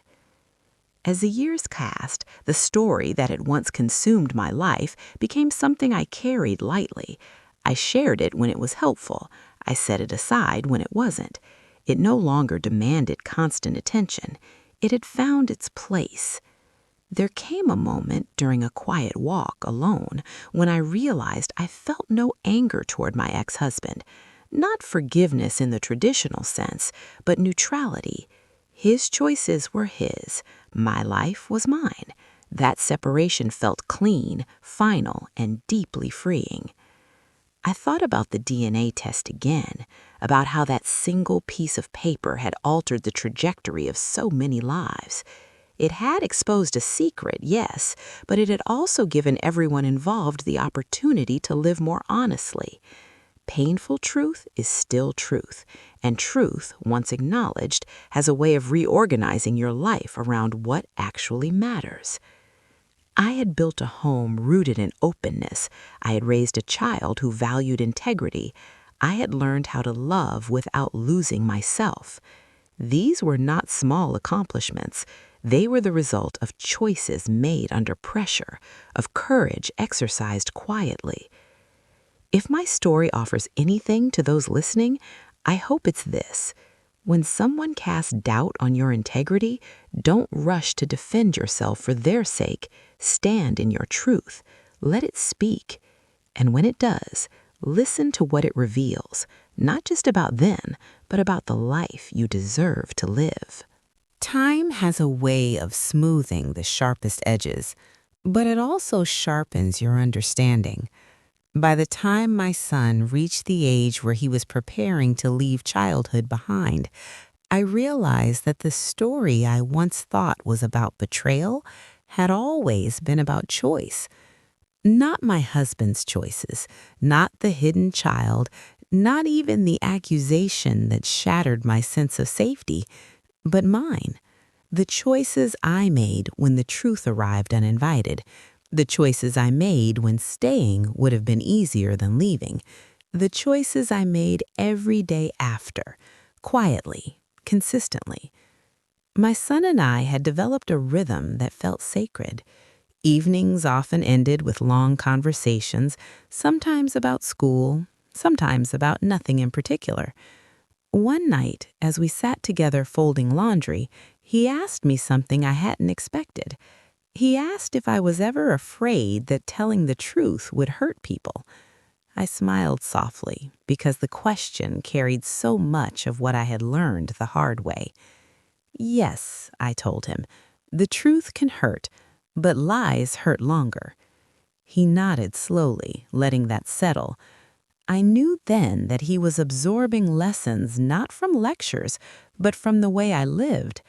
As the years passed, the story that had once consumed my life became something I carried lightly. I shared it when it was helpful. I set it aside when it wasn't. It no longer demanded constant attention. It had found its place. There came a moment during a quiet walk alone when I realized I felt no anger toward my ex-husband. Not forgiveness in the traditional sense, but neutrality. His choices were his. My life was mine. That separation felt clean, final, and deeply freeing. I thought about the DNA test again, about how that single piece of paper had altered the trajectory of so many lives. It had exposed a secret, yes, but it had also given everyone involved the opportunity to live more honestly. Painful truth is still truth, and truth, once acknowledged, has a way of reorganizing your life around what actually matters. I had built a home rooted in openness. I had raised a child who valued integrity. I had learned how to love without losing myself. These were not small accomplishments. They were the result of choices made under pressure, of courage exercised quietly. If my story offers anything to those listening, I hope it's this. When someone casts doubt on your integrity, don't rush to defend yourself for their sake. Stand in your truth. Let it speak. And when it does, listen to what it reveals, not just about them, but about the life you deserve to live. Time has a way of smoothing the sharpest edges, but it also sharpens your understanding. By the time my son reached the age where he was preparing to leave childhood behind, I realized that the story I once thought was about betrayal had always been about choice. Not my husband's choices, not the hidden child, not even the accusation that shattered my sense of safety, but mine. The choices I made when the truth arrived uninvited. The choices I made when staying would have been easier than leaving. The choices I made every day after, quietly, consistently. My son and I had developed a rhythm that felt sacred. Evenings often ended with long conversations, sometimes about school, sometimes about nothing in particular. One night, as we sat together folding laundry, he asked me something I hadn't expected. He asked if I was ever afraid that telling the truth would hurt people. I smiled softly because the question carried so much of what I had learned the hard way. Yes, I told him, the truth can hurt, but lies hurt longer. He nodded slowly, letting that settle. I knew then that he was absorbing lessons not from lectures, but from the way I lived.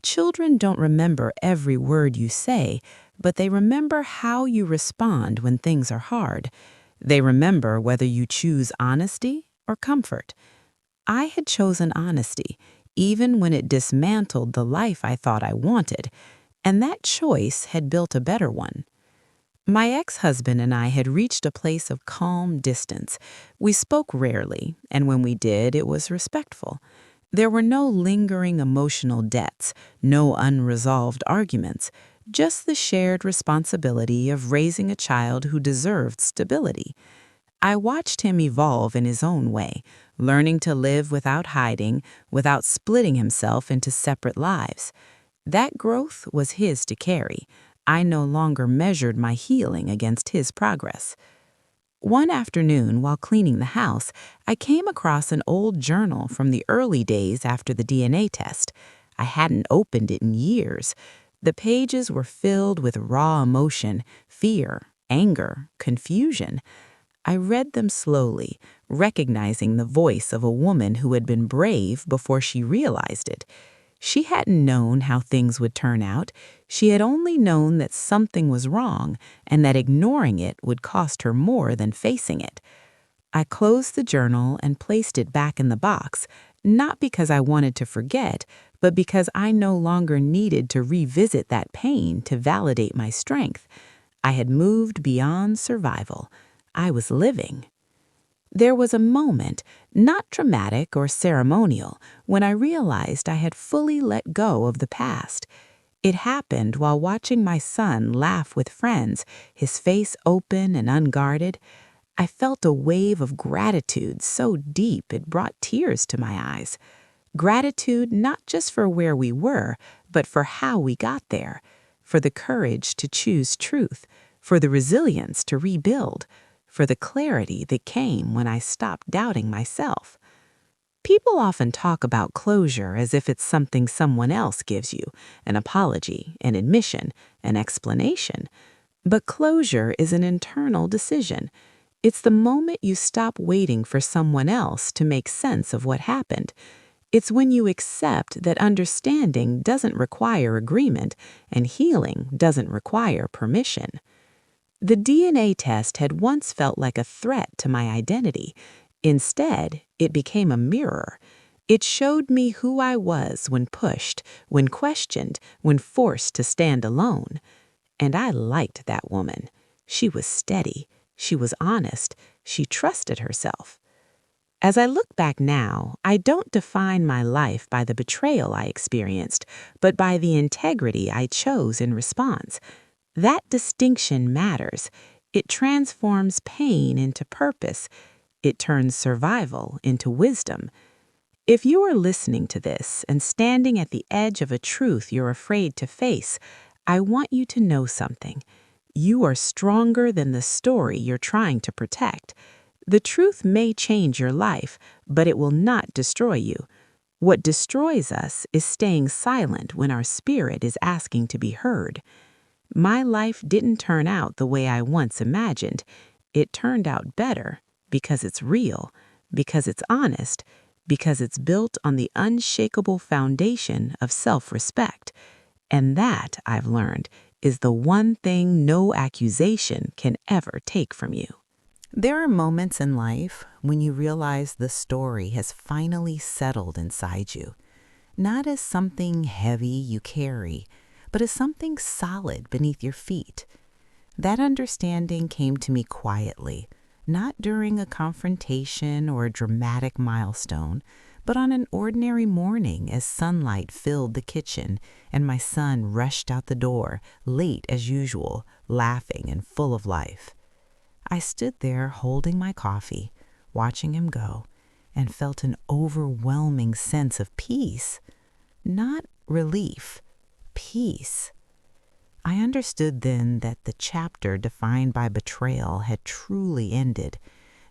Children don't remember every word you say, but they remember how you respond when things are hard. They remember whether you choose honesty or comfort. I had chosen honesty, even when it dismantled the life I thought I wanted, and that choice had built a better one. My ex-husband and I had reached a place of calm distance. We spoke rarely, and when we did, it was respectful. There were no lingering emotional debts, no unresolved arguments, just the shared responsibility of raising a child who deserved stability. I watched him evolve in his own way, learning to live without hiding, without splitting himself into separate lives. That growth was his to carry. I no longer measured my healing against his progress. One afternoon, while cleaning the house, I came across an old journal from the early days after the DNA test. I hadn't opened it in years. The pages were filled with raw emotion, fear, anger, confusion. I read them slowly, recognizing the voice of a woman who had been brave before she realized it. She hadn't known how things would turn out. She had only known that something was wrong and that ignoring it would cost her more than facing it. I closed the journal and placed it back in the box, not because I wanted to forget, but because I no longer needed to revisit that pain to validate my strength. I had moved beyond survival. I was living. There was a moment, not dramatic or ceremonial, when I realized I had fully let go of the past. It happened while watching my son laugh with friends, his face open and unguarded. I felt a wave of gratitude so deep it brought tears to my eyes. Gratitude not just for where we were, but for how we got there, for the courage to choose truth, for the resilience to rebuild, for the clarity that came when I stopped doubting myself. People often talk about closure as if it's something someone else gives you, an apology, an admission, an explanation. But closure is an internal decision. It's the moment you stop waiting for someone else to make sense of what happened. It's when you accept that understanding doesn't require agreement and healing doesn't require permission. The DNA test had once felt like a threat to my identity. Instead, it became a mirror. It showed me who I was when pushed, when questioned, when forced to stand alone. And I liked that woman. She was steady. She was honest. She trusted herself. As I look back now, I don't define my life by the betrayal I experienced, but by the integrity I chose in response. That distinction matters. It transforms pain into purpose. It turns survival into wisdom. If you are listening to this and standing at the edge of a truth you're afraid to face, I want you to know something. You are stronger than the story you're trying to protect. The truth may change your life, but it will not destroy you. What destroys us is staying silent when our spirit is asking to be heard. My life didn't turn out the way I once imagined. It turned out better because it's real, because it's honest, because it's built on the unshakable foundation of self-respect. And that, I've learned, is the one thing no accusation can ever take from you. There are moments in life when you realize the story has finally settled inside you, not as something heavy you carry, but as something solid beneath your feet. That understanding came to me quietly, not during a confrontation or a dramatic milestone, but on an ordinary morning as sunlight filled the kitchen and my son rushed out the door, late as usual, laughing and full of life. I stood there holding my coffee, watching him go, and felt an overwhelming sense of peace. Not relief, peace. I understood then that the chapter defined by betrayal had truly ended,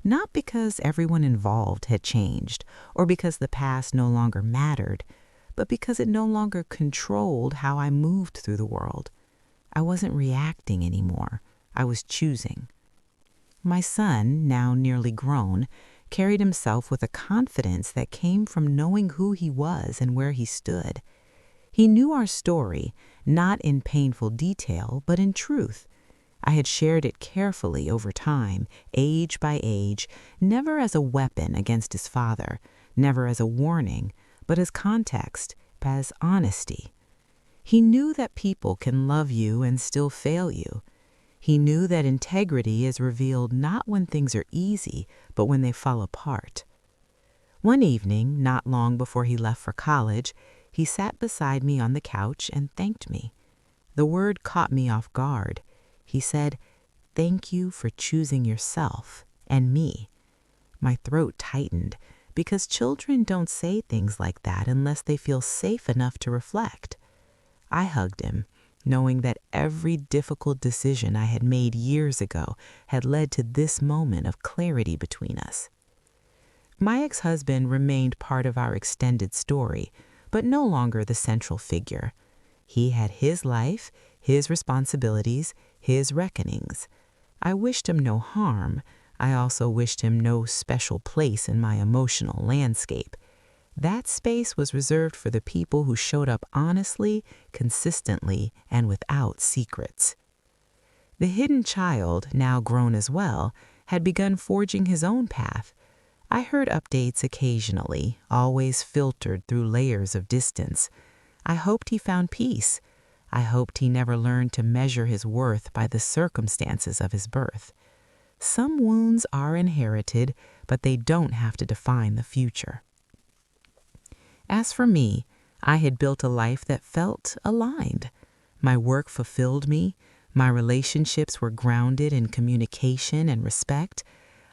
not because everyone involved had changed or because the past no longer mattered, but because it no longer controlled how I moved through the world. I wasn't reacting anymore. I was choosing. My son, now nearly grown, carried himself with a confidence that came from knowing who he was and where he stood. He knew our story, not in painful detail, but in truth. I had shared it carefully over time, age by age, never as a weapon against his father, never as a warning, but as context, as honesty. He knew that people can love you and still fail you. He knew that integrity is revealed not when things are easy, but when they fall apart. One evening, not long before he left for college, he sat beside me on the couch and thanked me. The word caught me off guard. He said, "Thank you for choosing yourself and me." My throat tightened because children don't say things like that unless they feel safe enough to reflect. I hugged him, knowing that every difficult decision I had made years ago had led to this moment of clarity between us. My ex-husband remained part of our extended story, but no longer the central figure. He had his life, his responsibilities, his reckonings. I wished him no harm. I also wished him no special place in my emotional landscape. That space was reserved for the people who showed up honestly, consistently, and without secrets. The hidden child, now grown as well, had begun forging his own path. I heard updates occasionally, always filtered through layers of distance. I hoped he found peace. I hoped he never learned to measure his worth by the circumstances of his birth. Some wounds are inherited, but they don't have to define the future. As for me, I had built a life that felt aligned. My work fulfilled me. My relationships were grounded in communication and respect.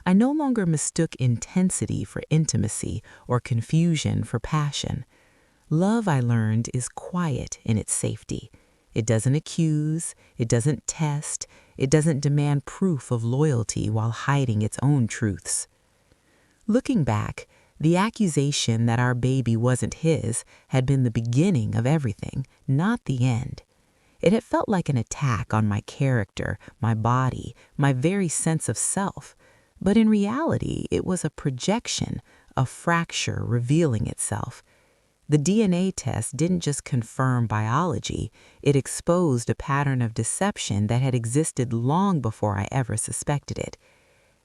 I no longer mistook intensity for intimacy or confusion for passion. Love, I learned, is quiet in its safety. It doesn't accuse, it doesn't test, it doesn't demand proof of loyalty while hiding its own truths. Looking back, the accusation that our baby wasn't his had been the beginning of everything, not the end. It had felt like an attack on my character, my body, my very sense of self. But in reality, it was a projection, a fracture revealing itself. The DNA test didn't just confirm biology, it exposed a pattern of deception that had existed long before I ever suspected it.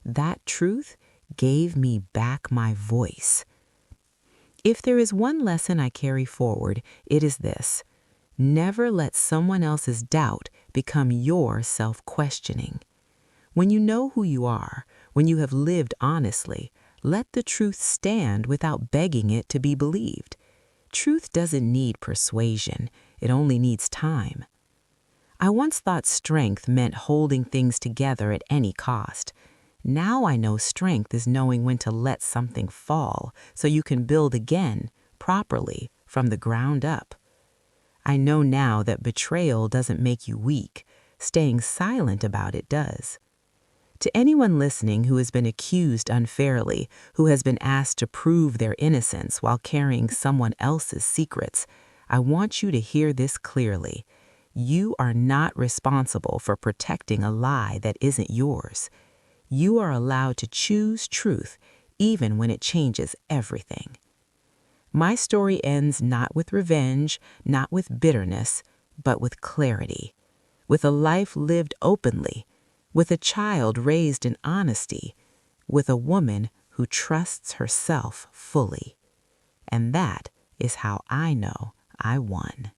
That truth gave me back my voice. If there is one lesson I carry forward, it is this. Never let someone else's doubt become your self-questioning. When you know who you are, when you have lived honestly, let the truth stand without begging it to be believed. Truth doesn't need persuasion, it only needs time. I once thought strength meant holding things together at any cost. Now I know strength is knowing when to let something fall so you can build again, properly, from the ground up. I know now that betrayal doesn't make you weak. Staying silent about it does. To anyone listening who has been accused unfairly, who has been asked to prove their innocence while carrying someone else's secrets, I want you to hear this clearly. You are not responsible for protecting a lie that isn't yours. You are allowed to choose truth, even when it changes everything. My story ends not with revenge, not with bitterness, but with clarity, with a life lived openly, with a child raised in honesty, with a woman who trusts herself fully. And that is how I know I won.